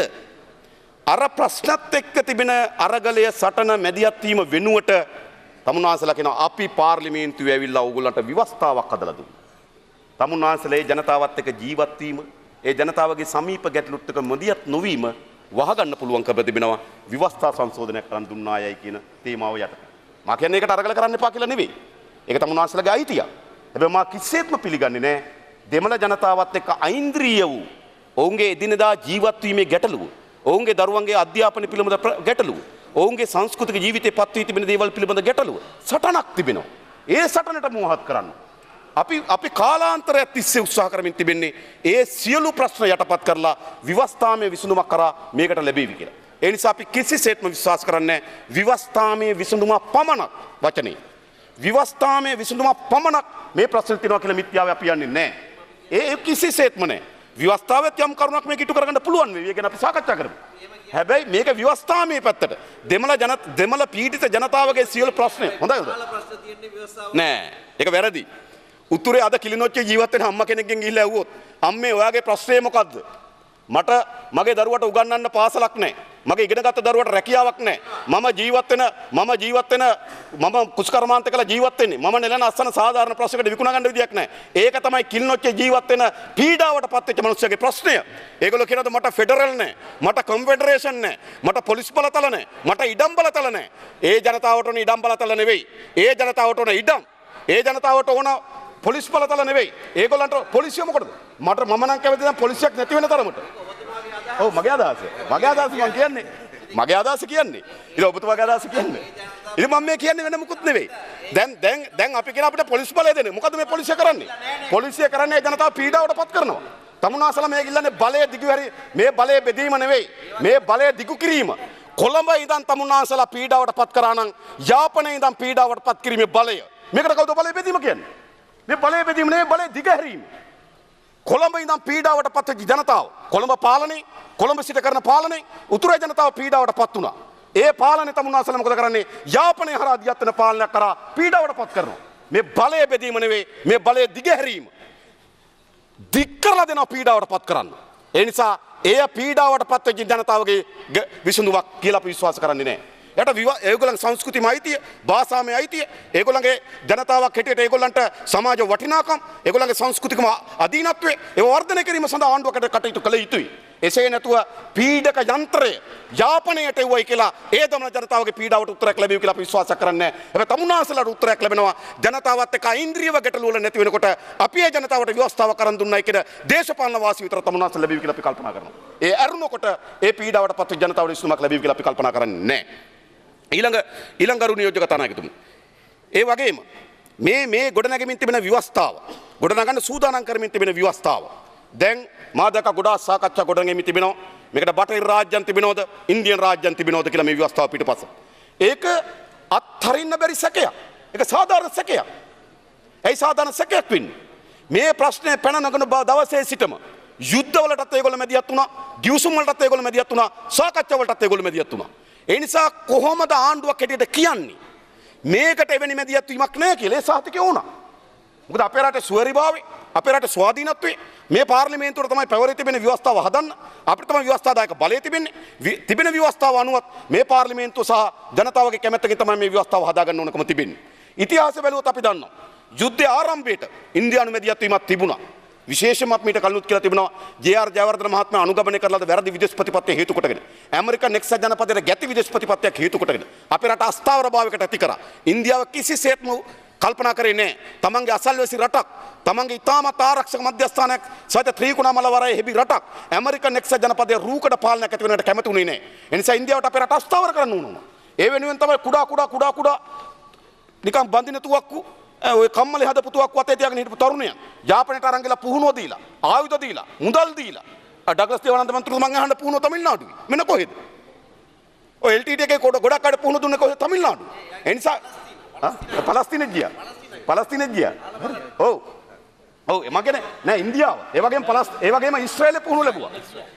අර ප්‍රශ්නත් එක්ක තිබෙන අරගලය සටන මැදිහත් වීම වෙනුවට තමුන්නාන්සලා කියනවා අපි පාර්ලිමේන්තුවේ ඇවිල්ලා ඕගොල්ලන්ට ව්‍යවස්ථාවක් හදලා දුන්නා. තමුන්නාන්සලා ඒ ජනතාවත් එක්ක ජීවත් වීම, ඒ ජනතාවගේ සමීප ගැටලුත් එක්ක මොදියත් නොවීම වහගන්න පුළුවන්කම තිබෙනවා ව්‍යවස්ථා සංශෝධනයක් කරන් දුන්නායයි කියන තේමාව යටතේ. මා කියන්නේ ඒකට අරගල කරන්න එපා කියලා නෙවෙයි. ඒක තමුන්නාන්සලාගේ අයිතිය. හැබැයි මා කිසිසේත්ම පිළිගන්නේ නැහැ දෙමළ ජනතාවත් එක්ක අයින්ද්‍රිය වූ ඔවුන්ගේ එදිනෙදා ජීවත් වීමේ ගැටලුව, ඔවුන්ගේ දරුවන්ගේ අධ්‍යාපන පිළිබඳ ගැටලුව ඔවුන්ගේ සංස්කෘතික ජීවිතේ පත් වී තිබෙන දේවල් පිළිබඳ ගැටලුව සටනක් තිබෙනවා. ඒ සටනට මුවහත් කරන්න. අපි කාලාන්තරයක් තිස්සේ උත්සාහ කරමින් තිබෙන්නේ ඒ සියලු ප්‍රශ්න යටපත් කරලා විවස්ථාමය විසඳුමක් කරා මේකට ලැබෙවි කියලා. ඒ නිසා අපි කිසිසේත්ම විශ්වාස කරන්නේ විවස්ථාමය විසඳුමක් පමණක් වචනේ. විවස්ථාමය විසඳුමක් පමණක් මේ ප්‍රශ්න තියනවා කියලා මිත්‍යාව අපි යන්නේ නැහැ. ඒ කිසිසේත්ම නැහැ. විවස්ථාවෙත් යම් කරුණක් මේක ඉටු කරගන්න පුළුවන් වෙයි. ඒක ගැන අපි සාකච්ඡා කරමු. හැබැයි මේක විවස්ථාමයේ පැත්තට දෙමළ පීඩිත ජනතාවගේ සියලු ප්‍රශ්න හොඳයි නෑ ඒක වැරදි උතුරේ අද කිලිනොච්චේ ජීවත් වෙන අම්මා කෙනෙක්ගෙන් ගිහිල්ලා ඇහුවොත් අම්මේ ඔයාගේ ප්‍රශ්නේ මොකද්ද මට මගේ දරුවට උගන්වන්න පාසලක් නැහැ මගේ ඉගෙනගත්ත දරුවට රැකියාවක් නැහැ මම කුස්කර්මාන්ත කළ ජීවත් වෙන්නේ මම නෙලන අස්සන සාධාරණ ප්‍රශ්නයකට විකුණා ගන්න විදියක් නැහැ ඒක තමයි කිලිනොච්චේ ජීවත් වෙන පීඩාවට පත් වෙච්ච මිනිස්සුගේ ප්‍රශ්නය ඒගොල්ලෝ කියනවාද මට ෆෙඩරල් නැහැ මට කොන්ෆෙඩරේෂන් නැහැ මට පොලිස් බලතල නැහැ මට ඉඩම් බලතල නැහැ ඒ ජනතාවට ඕන ඉඩම් බලතල නෙවෙයි ඒ ජනතාවට ඕන ඉඩම් ඒ ජනතාවට ඕන පොලිස් බලතල නෙවෙයි ඒගොල්ලන්ට පොලිසිය මොකටද මම නම් කැමති දැන් පොලිසියක් නැති වෙන තරමට ඔව් මගේ අදහස මම කියන්නේ මගේ අදහස කියන්නේ ඉතින් ඔබතුමාගේ අදහස කියන්නේ ඉතින් මම මේ කියන්නේ වෙන මොකුත් නෙවෙයි දැන් අපි කියන අපිට පොලිස් බලය දෙන්නේ මොකද්ද මේ පොලිසිය කරන්නේ ජනතාව පීඩාවට පත් කරනවා තමුන්නාසලා මේ ඉල්ලන්නේ බලය දිගු හැරි මේ බලය බෙදීම නෙවෙයි මේ බලය දිගු කිරීම කොළඹ ඉඳන් තමුන්නාසලා පීඩාවට පත් කරා නම් යාපනයේ ඉඳන් පීඩාවට පත් කිරීමේ බලය මේකට කවුද බලය බෙදීම කියන්නේ මේ බලය බෙදීම නෙවෙයි බලය දිගහැරීම කොළඹ ඉඳන් පීඩාවට පත් වෙච්ච ජනතාව කොළඹ පාලනේ කොළඹ සිට කරන පාලනේ උතුරේ ජනතාව පීඩාවට පත් වුණා ඒ පාලනේ තමුන්නාසලා මොකද කරන්නේ යාපනයේ හරහා දියත් වෙන පාලනයක් කරා පීඩාවට පත් කරනවා මේ බලය බෙදීම නෙවෙයි මේ බලය දිගහැරීම දික් කරලා දෙනවා පීඩාවට පත් කරන්න. ඒ නිසා එය පීඩාවට පත් වෙච්ච ජනතාවගේ විසඳුමක් කියලා අපි විශ්වාස කරන්නේ නැහැ. යට ඒගොල්ලන්ගේ සංස්කෘතියම අයිතිය, භාෂාවේ අයිතිය, ඒගොල්ලන්ගේ ජනතාවක් හැටියට ඒගොල්ලන්ට සමාජ වටිනාකම්, ඒගොල්ලන්ගේ සංස්කෘතිකම අධීනත්වය ඒව වර්ධනය කිරීම සඳහා ආණ්ඩුවකට කටයුතු කළ යුතුයි. එසේ නැතුව පීඩක යන්ත්‍රය යාපනයට එවයි කියලා ඒ දමන ජනතාවගේ පීඩාවට උත්තරයක් ලැබෙයි කියලා අපි විශ්වාස කරන්නේ නැහැ. හැබැයි තමුන්නාන්සලාට උත්තරයක් ලැබෙනවා. ජනතාවත් එක්ක ඉන්ද්‍රියව ගැටලු වල නැති වෙනකොට අපි ඒ ජනතාවට ව්‍යවස්ථාව කරන් දුන්නයි කියන දේශපාලන වාසිය විතර තමුන්නාන්සලා ලැබෙයි කියලා අපි කල්පනා කරනවා. ඒ අරුණකොට ඒ පීඩාවට පත් ජනතාවට විසඳුමක් ලැබෙයි කියලා අපි කල්පනා කරන්නේ නැහැ. ඊළඟ ගරු නියෝජක තානායකතුමනි. ඒ වගේම මේ ගොඩනැගෙමින් තිබෙන ව්‍යවස්ථාව, ගොඩනගන්න සූදානම් කරමින් තිබෙන ව්‍යවස්ථාව දැන් මා දැක ගොඩාක් සාකච්ඡා ගොඩනැගෙමින් තිබෙනවා. මේකට බටහිර රාජ්‍යයන් තිබෙනවද, ඉන්දියන් රාජ්‍යයන් තිබෙනවද කියලා මේ ව්‍යවස්ථාව පිටපස්ස. ඒක අත්හරින්න බැරි සැකයක්. ඒක සාධාරණ සැකයක්. ඒ සාධාරණ සැකයක් වෙන්නේ මේ ප්‍රශ්නේ පැන නගන දවසේ සිටම යුද්ධවලටත් ඒගොල්ලෝ මැදිහත් වුණා, ගිවිසුම් වලටත් ඒගොල්ලෝ මැදිහත් වුණා, සාකච්ඡා වලටත් ඒගොල්ලෝ මැදිහත් වුණා. ඒ නිසා කොහොමද ආණ්ඩුවක් හැටියට කියන්නේ මේකට එවැනි මැදිහත් වීමක් නැහැ කියලා ඒ සාහිතිකය වුණා. මොකද අපේ රටේ සුවරිභාවය, අපේ රටේ ස්වාධීනත්වය මේ පාර්ලිමේන්තුවට තමයි පැවරී තිබෙන ව්‍යවස්ථාව හදන්න. අපිට තමයි ව්‍යවස්ථාදායක බලය තිබෙන්නේ. තිබෙන ව්‍යවස්ථාව අනුවත් මේ පාර්ලිමේන්තුව සහ ජනතාවගේ කැමැත්තකින් තමයි මේ ව්‍යවස්ථාව හදාගන්න ඕනකම තිබෙන්නේ. ඉතිහාසය බැලුවොත් අපි දන්නවා යුද්ධයේ ආරම්භයේට ඉන්දියානු මැදිහත් වීමක් තිබුණා. විශේෂයෙන්ම මීට කලිනුත් කියලා තිබුණා ජේ.ආර්. ජයවර්ධන මහත්මයා අනුගමනය කරලාද වැරදි විදේශ ප්‍රතිපත්තිය හේතු කොටගෙන ඇමරිකන් එක්සත් ජනපදයේ ගැති විදේශ ප්‍රතිපත්තියක් හේතු කොටගෙන අපේ රට අස්ථාවරභාවයකට ඇති කරා. ඉන්දියාව කිසිසේත්ම කල්පනා කරේ නැහැ. තමන්ගේ අසල්වැසි රටක්, තමන්ගේ ඉතාමත් ආරක්ෂක මධ්‍යස්ථානයක් සහිත ත්‍රිකුණාමල වරයේ හෙබි රටක් ඇමරිකන් එක්සත් ජනපදයේ රූකඩ පාලනයක් ඇති වෙනකට කැමති උනේ නැහැ. ඒ නිසා ඉන්දියාවට අපේ රට අස්ථාවර කරන්න ඕන. ඒ වෙනුවෙන් තමයි කුඩා නිකන් බඳින තුවක්කු ඔය කම්මලේ හදපු තුවක්කු අතේ තියාගෙන හිටපු තරුණයන් යාපනයට අරන් ගිහලා පුහුණුව දීලා, ආයුධ දීලා, මුදල් දීලා ඩග්ලස් දේවානන්ද මන්ත්‍රීතුමා මං අහන්න පුහුණුව තමිල්නාඩුවේ. මෙන්න කොහෙද? ඔය LTT එකේ ගොඩක් අඩ පුහුණුව දුන්නේ කොහෙද? තමිල්නාඩුවේ. ඒ නිසා පලස්තීනෙ ගියා. ඔව් මගේ නෑ ඉන්දියාව. ඒ වගේම ඊශ්‍රායලෙ පුහුණුව ලැබුවා.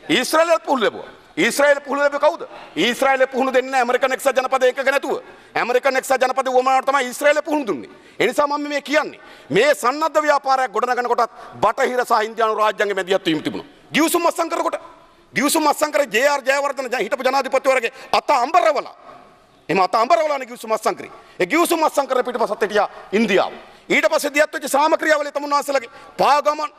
ඊශ්‍රායලෙ පුහුණුව ලැබුවේ කවුද? ඊශ්‍රායලෙ පුහුණුව දෙන්නේ නැහැ ඇමරිකන් එක්සත් ජනපදයේ එකක නැතුව. ඇමරිකන් එක්සත් ජනපදයේ වමනාවට තමයි ඊශ්‍රායලෙ පුහුණුව දුන්නේ. ඒ නිසා මම මේ කියන්නේ මේ සන්නද්ධ ව්‍යාපාරයක් ගොඩනගන කොටත් බටහිර සහ ඉන්දියානු රාජ්‍යයන්ගේ මැදිහත් වීම තිබුණා. ගිවිසුම් අත්සන් කරකොට ගිවිසුම් අත්සන් කරේ ජේ.ආර්. ජයවර්ධන හිටපු ජනාධිපතිවරයාගේ අත අඹරවලා. එහම අත අඹරවලානේ ගිවිසුම් අත්සන් කරේ. ඒ ගිවිසුම් අත්සන් කරේ පිටපසත් හිටියා ඉන්දියාව. ඊට පස්සේ දියත් වෙච්ච සාමක්‍රියාවලිය තමුන්නාන්සලගේ පාගමන්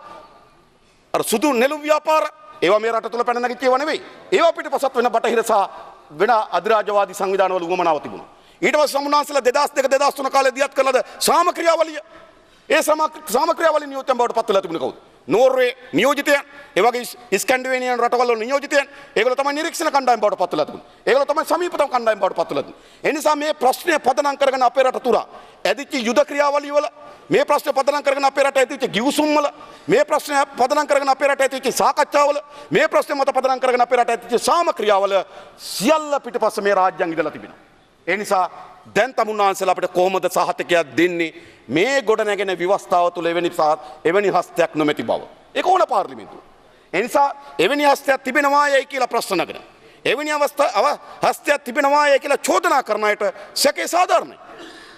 අර සුදු නෙළුම් ව්‍යාපාර ඒවා මේ රට තුල පැන නැගිච්ච ඒවා නෙවෙයි. ඒවා පිටපසත් වෙන බටහිර සහ වෙන අධිරාජ්‍යවාදී සංවිධානවල උවමනාව තිබුණා. ඊට පස්සේ තමුන්නාන්සලා 2002 2003 කාලේ දියත් කළාද සාමක්‍රියාවලිය. ඒ සාමක්‍රියාවලිය නියෝජිතයන් බවට පත් වෙලා තිබුණේ කවුද? නෝර්වේ නියෝජිතයන්, ඒ වගේ ස්කැන්ඩිනේවියන් රටවල නියෝජිතයන්. ඒගොල්ලෝ තමයි නිරීක්ෂණ කණ්ඩායම් බවට පත් වෙලා තිබුණේ. ඒගොල්ලෝ තමයි සමීපතම කණ්ඩායම් බවට පත් වෙලා තිබුණේ. ඒ නිසා මේ ප්‍රශ්නය පදනම් කරගෙන අපේ රට තුරා ඇදිච්ච යුද ක්‍රියාවලිය වල මේ ප්‍රශ්න පදනම් කරගෙන අපේ රට ඇතිවෙච්ච ගිවිසුම් වල මේ ප්‍රශ්න පදනම් කරගෙන අපේ රට ඇතිවෙච්ච සාකච්ඡාවල මේ ප්‍රශ්න මත පදනම් කරගෙන අපේ රට ඇතිවෙච්ච සාමක්‍රියාවල සියල්ල පිටපස්ස මේ රාජ්‍යයන් ඉඳලා තිබෙනවා. ඒ නිසා දැන් තමුන්නාන්සලා අපිට කොහොමද සහතිකයක් දෙන්නේ මේ ගොඩ නැගෙන ව්‍යවස්ථාව තුළ එවැනි හස්තයක් නොමැති බව. ඒක ඕන පාර්ලිමේන්තුව. ඒ නිසා එවැනි හස්තයක් තිබෙනවායයි කියලා ප්‍රශ්න නගන. එවැනි හස්තයක් තිබෙනවායයි කියලා චෝදනා කරන අයට සැකේ සාධාරණයි.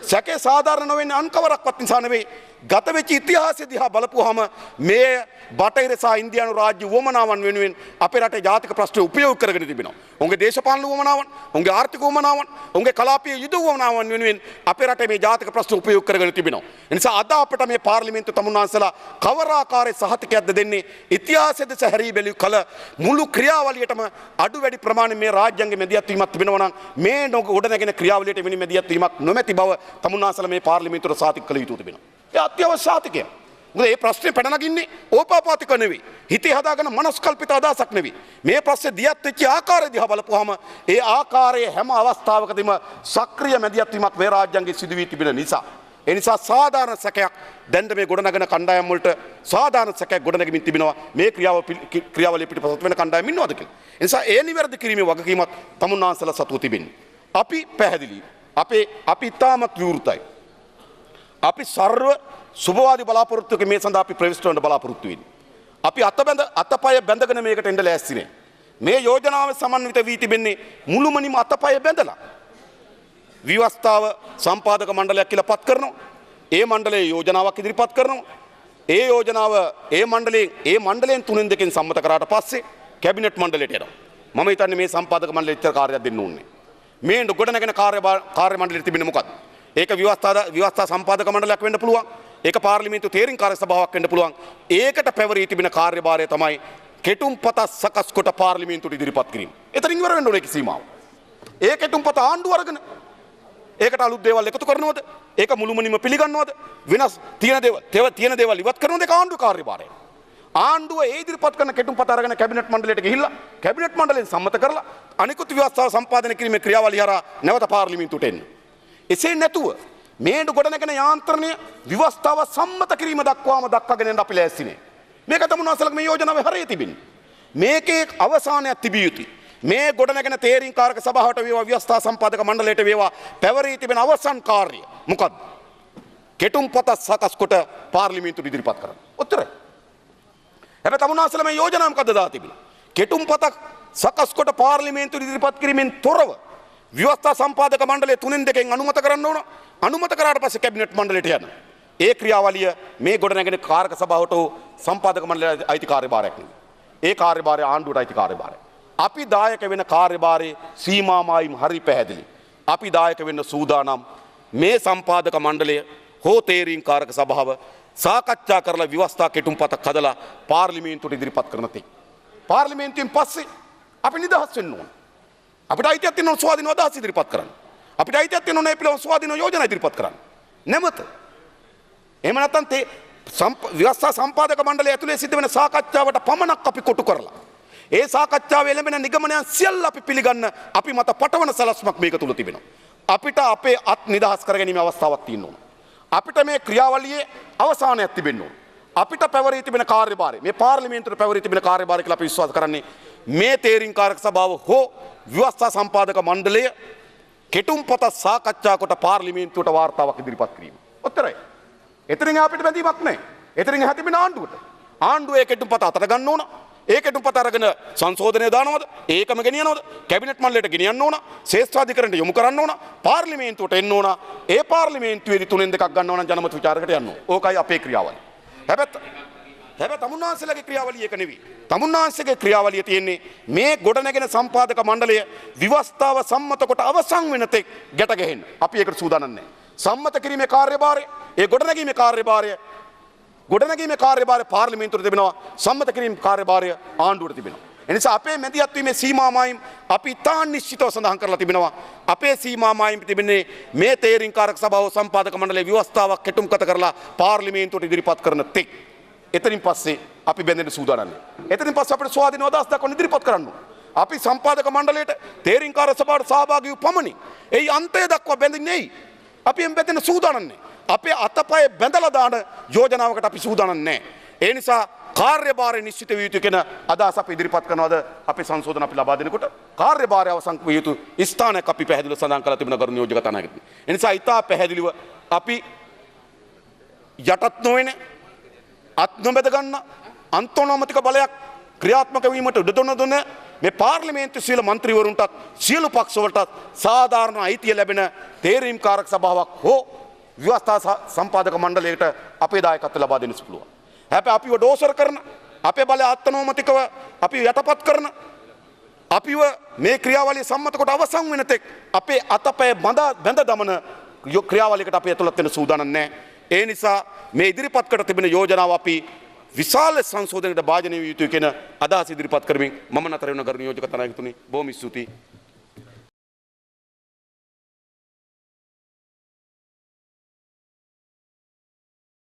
සැකේ සාධාරණ නොවෙන්නේ අන්කවරක්වත් නිසා නෙවෙයි. ගත වෙච්ච ඉතිහාසය දිහා බලපුවාම මේ බටහිර සහ ඉන්දියානු රාජ්‍ය වමනාවන් වෙනුවෙන් අපේ රටේ ජාතික ප්‍රශ්න උපයෝග කරගෙන තිබෙනවා. උන්ගේ දේශපාලන වමනාවන්, උන්ගේ ආර්ථික වමනාවන්, උන්ගේ කලාපීය යුද වමනාවන් වෙනුවෙන් අපේ රටේ මේ ජාතික ප්‍රශ්න උපයෝග කරගෙන තිබෙනවා. ඒ නිසා අද අපිට මේ පාර්ලිමේන්තුව තමුන්නාන්සලා කවර ආකාරයේ සහතිකයක්ද දෙන්නේ? ඉතිහාසයේ දෙස හැරී බැලූ කල මුළු ක්‍රියාවලියටම අඩු වැඩි ප්‍රමාණය මේ රාජ්‍යංග මැදිහත් වීමක් තිබෙනවා නම් මේ ගොඩනැගෙන ක්‍රියාවලියට වෙන මැදිහත් වීමක් නොමැති බව තමුන්නාන්සලා මේ පාර්ලිමේන්තුවට සාතික කළ යුතු තිබෙනවා. ඒ අත්‍යවශ්‍ය සාතිකය. මොකද මේ ප්‍රශ්නේ පැන නගින්නේ ඕපාපාතික නෙවෙයි. හිතේ හදාගෙන මනස්කල්පිත අදහසක් නෙවෙයි. මේ ප්‍රශ්නේ දියත් වෙච්ච ආකාරය දිහා බලපුවාම ඒ ආකාරයේ හැම අවස්ථාවකදීම සක්‍රීය මැදිහත් වීමක් මේ රාජ්‍යංගයේ සිදු වී තිබෙන නිසා. ඒ නිසා සාධාරණ සැකයක් දැන් මේ ගොඩනගන කණ්ඩායම් වලට සාධාරණ සැකයක් ගොඩනගමින් තිබෙනවා. මේ ක්‍රියාවලිය පිටපසට වෙන කණ්ඩායම් ඉන්නවද කියලා. ඒ නිසා ඒ නිවැරදි කිරීමේ වගකීමක් තමුන්නාන්සලා සතුව තිබෙන්නේ. අපි පැහැදිලි. අපි තාමත් විවෘතයි. අපි සර්ව සුභවාදී බලාපොරොත්තුක මේ සඳහා අපි ප්‍රවිෂ්ඨ වෙන්න බලාපොරොත්තු වෙන්නේ. අපි අතපය බැඳගෙන මේකට එන්න ලෑස්ති නෑ. මේ යෝජනාව සමන්විත වී තිබෙන්නේ මුළුමනින්ම අතපය බැඳලා. ව්‍යවස්ථාව සම්පාදක මණ්ඩලයක් කියලා පත් කරනවා. ඒ මණ්ඩලයේ යෝජනාවක් ඉදිරිපත් කරනවා. ඒ යෝජනාව ඒ මණ්ඩලයෙන් 3-2කින් සම්මත කරාට පස්සේ කැබිනට් මණ්ඩලයට යනවා. මම හිතන්නේ මේ සම්පාදක මණ්ඩලෙ ඉච්ඡා කාර්යයක් දෙන්න ඕනේ. මේ ගොඩනගෙන කාර්ය මණ්ඩලෙට තිබෙන්නේ මොකක්ද? ඒක ව්‍යවස්ථා සම්පාදක මණ්ඩලයක් වෙන්න පුළුවන්. ඒක පාර්ලිමේන්තු තීරීම් කාර්ය සභාවක් වෙන්න පුළුවන්. ඒකට පැවරී තිබෙන කාර්යභාරය තමයි කෙටුම්පත සකස් කොට පාර්ලිමේන්තුවට ඉදිරිපත් කිරීම. එතනින් ඉවර වෙන්න ඕනේ සීමාව. ඒ කෙටුම්පත ආණ්ඩුව අරගෙන ඒකට අලුත් දේවල් එකතු කරනවද? ඒක මුළුමනින්ම පිළිගන්නවද? වෙනස් තියෙන දේවල් ඉවත් කරනවද? ඒක ආණ්ඩුවේ කාර්යභාරය. ආණ්ඩුව ඒ ඉදිරිපත් කරන කෙටුම්පත අරගෙන කැබිනට් මණ්ඩලයට ගිහිල්ලා කැබිනට් මණ්ඩලයෙන් සම්මත කරලා අනිකුත් ව්‍යවස්ථාව සම්පාදනය කිරීමේ ක්‍රියාවලිය හරහා නැවත පාර්ලිමේන්තුවට එන්න. එසේ නැතුව මේ ගොඩනගෙන යාන්ත්‍රණය ව්‍යවස්ථාව සම්මත කිරීම දක්වාම දක්වාගෙන යන්න අපි ලෑස්ති නෑ. මේක තමයි අසලක මේ යෝජනාවේ හරය තිබෙන්නේ. මේකේ අවසානයක් තිබිය යුතුයි. මේ ගොඩනගෙන තේරීම් කාරක සභාවට වේවා ව්‍යවස්ථා සම්පාදක මණ්ඩලයට වේවා පැවරී තිබෙන අවසන් කාර්යය මොකද්ද? කෙටුම්පත සකස් කොට පාර්ලිමේන්තුවට ඉදිරිපත් කරන්න. උත්තරයි. හැබැයි තමුන්නාසල මේ යෝජනාව මොකද්ද දා තිබෙන්නේ? කෙටුම්පතක් සකස් කොට පාර්ලිමේන්තුවට ඉදිරිපත් කිරීමෙන් තොරව ව්‍යවස්ථා සම්පාදක මණ්ඩලය 3-2කින් අනුමත කරන්න ඕන. අනුමත කරාට පස්සේ කැබිනට් මණ්ඩලයට යන. ඒ ක්‍රියාවලිය මේ ගොඩනැගෙන කාරක සභාවට සම්පාදක මණ්ඩලයේ අයිති කාර්යභාරයක් නෙවෙයි. ඒ කාර්යභාරය ආණ්ඩුවට අයිති කාර්යභාරයක්. අපි දායක වෙන කාර්යභාරයේ සීමාමායිම් හරි පැහැදිලි. අපි දායක වෙන්න සූදානම් මේ සම්පාදක මණ්ඩලය හෝ තේරීම් කාරක සභාව සාකච්ඡා කරලා ව්‍යවස්ථා කෙටුම්පතක් හදලා පාර්ලිමේන්තුවට ඉදිරිපත් කරන තේ. පාර්ලිමේන්තුවෙන් පස්සේ අපි නිදහස් වෙන්න ඕන. අපිට අයිතියක් තියෙනවා ස්වාධීනව අදහස් ඉදිරිපත් කරන්න. අපිට අයිතියක් තියෙනවා මේ පිළිවෙල ස්වාධීනව යෝජනා ඉදිරිපත් කරන්න. නැමත. එහෙම නැත්නම් ව්‍යවස්ථා සම්පාදක මණ්ඩලය ඇතුලේ සිද්ධ වෙන සාකච්ඡාවට පමණක් අපි කොටු කරලා ඒ සාකච්ඡාවේ එළඹෙන නිගමනයන් සියල්ල අපි පිළිගන්න අපි මත පටවන සලස්මක් මේක තුල තිබෙනවා. අපිට අපේ අත් නිදහස් කරගැනීමේ අවස්ථාවක් තියෙන්න ඕන. අපිට මේ ක්‍රියාවලියේ අවසානයක් තිබෙන්න ඕන. අපිට පැවරී තිබෙන කාර්යභාරය මේ පාර්ලිමේන්තුවේ පැවරී තිබෙන කාර්යභාරය කියලා අපි විශ්වාස කරන්නේ මේ තේරීම් කාරක සභාව හෝ ව්‍යවස්ථා සම්පාදක මණ්ඩලය කෙටුම්පත සාකච්ඡා කොට පාර්ලිමේන්තුවට වාර්තාවක් ඉදිරිපත් කිරීම. ඔච්චරයි. එතනින් අපිට බැඳීමක් නැහැ. එතනින් එහා තිබෙන ආණ්ඩුවට. ආණ්ඩුව ඒ කෙටුම්පත අතට ගන්න ඕන. ඒ කෙටුම්පත අරගෙන සංශෝධනය දානවද? ඒකම ගෙනියනවද? කැබිනට් මණ්ඩලයට ගෙනියන්න ඕන. ශ්‍රේෂ්ඨාධිකරණයට යොමු කරන්න ඕන. පාර්ලිමේන්තුවට එන්න ඕන. ඒ පාර්ලිමේන්තුවේදී 3-2ක් ගන්නවා නම් ජනමත විචාරකට යන්න ඕන. ඕකයි අපේ ක්‍රියාවලිය. හැබැයි තමුන්නාන්සේලාගේ ක්‍රියාවලිය එක නෙවෙයි. තමුන්නාන්සේගේ ක්‍රියාවලිය තියෙන්නේ මේ ගොඩනැගෙන සම්පාදක මණ්ඩලය විවස්ථාව සම්මත කොට අවසන් වෙන තෙක් ගැට ගැහෙන්න. අපි ඒකට සූදානම් නැහැ. සම්මත කිරීමේ කාර්යභාරය, ඒ ගොඩනැගීමේ කාර්යභාරය පාර්ලිමේන්තුවට තිබෙනවා. සම්මත කිරීමේ කාර්යභාරය ආණ්ඩුවට තිබෙනවා. එනිසා අපේ මැදිහත් වීමේ සීමාමායිම් අපි තාන් නිශ්චිතව සඳහන් කරලා තිබෙනවා. අපේ සීමාමායිම් තිබෙන්නේ මේ තේරීම් කාරක සභාව සම්පාදක මණ්ඩලයේ ව්‍යවස්ථාවක් කෙටුම්කත කරලා පාර්ලිමේන්තුවට ඉදිරිපත් කරන තෙක්. එතනින් පස්සේ අපි බැඳෙන්න සූදානම් නැහැ. එතනින් පස්සේ අපිට ස්වාධීනව අදහස් දක්වන්න ඉදිරිපත් කරන්න ඕන. අපි සම්පාදක මණ්ඩලයට තේරීම් කාරක සභාවට සහභාගී වූ පමණින් එයි අන්තය දක්වා බැඳින්නේ නැයි. අපි එම් බැඳෙන්න සූදානම් නැහැ. අපේ අතපය බැඳලා දාන යෝජනාවකට අපි සූදානම් නැහැ. ඒ නිසා කාර්යභාරය නිශ්චිත විය යුතු කියන අදහස අපි ඉදිරිපත් කරනවාද අපි සංශෝධන අපි ලබා දෙනකොට කාර්යභාරය අවසන් විය යුතු ස්ථානයක් අපි පැහැදිලිව සඳහන් කරලා තිබෙන ගරු නියෝජක තනාගති. ඒ නිසා ඊටා පැහැදිලිව අපි යටත් නොවන අත් නොබැද ගන්න අන්තෝනෝමතික බලයක් ක්‍රියාත්මක වීමට උඩ දුන මේ පාර්ලිමේන්තු සියලු മന്ത്രിවරුන්ටත් සියලු පක්ෂවලටත් සාධාරණ අයිතිය ලැබෙන තේරීම් කාරක සභාවක් හෝ ව්‍යවස්ථා සම්පාදක මණ්ඩලයට අපේ දායකත්වය ලබා දෙන්න පුළුවන්. හැබැයි අපිව ඩෝසර් කරන අපේ බලය අත්නෝමතිකව අපි යටපත් කරන අපිව මේ ක්‍රියාවලිය සම්මත කොට අවසන් වෙන තෙක් අපේ අතපය බැඳ දමන ක්‍රියාවලියකට අපි ඇතුළත් වෙන්න සූදානම් නැහැ. ඒ නිසා මේ ඉදිරිපත් කර තිබෙන යෝජනාව අපි විශාල සංශෝධනයකට භාජනය විය යුතුයි කියන අදහස ඉදිරිපත් කරමින් මම නතර වෙන ගරු නියෝජක තනායකතුනි බොහොම ස්තුතියි.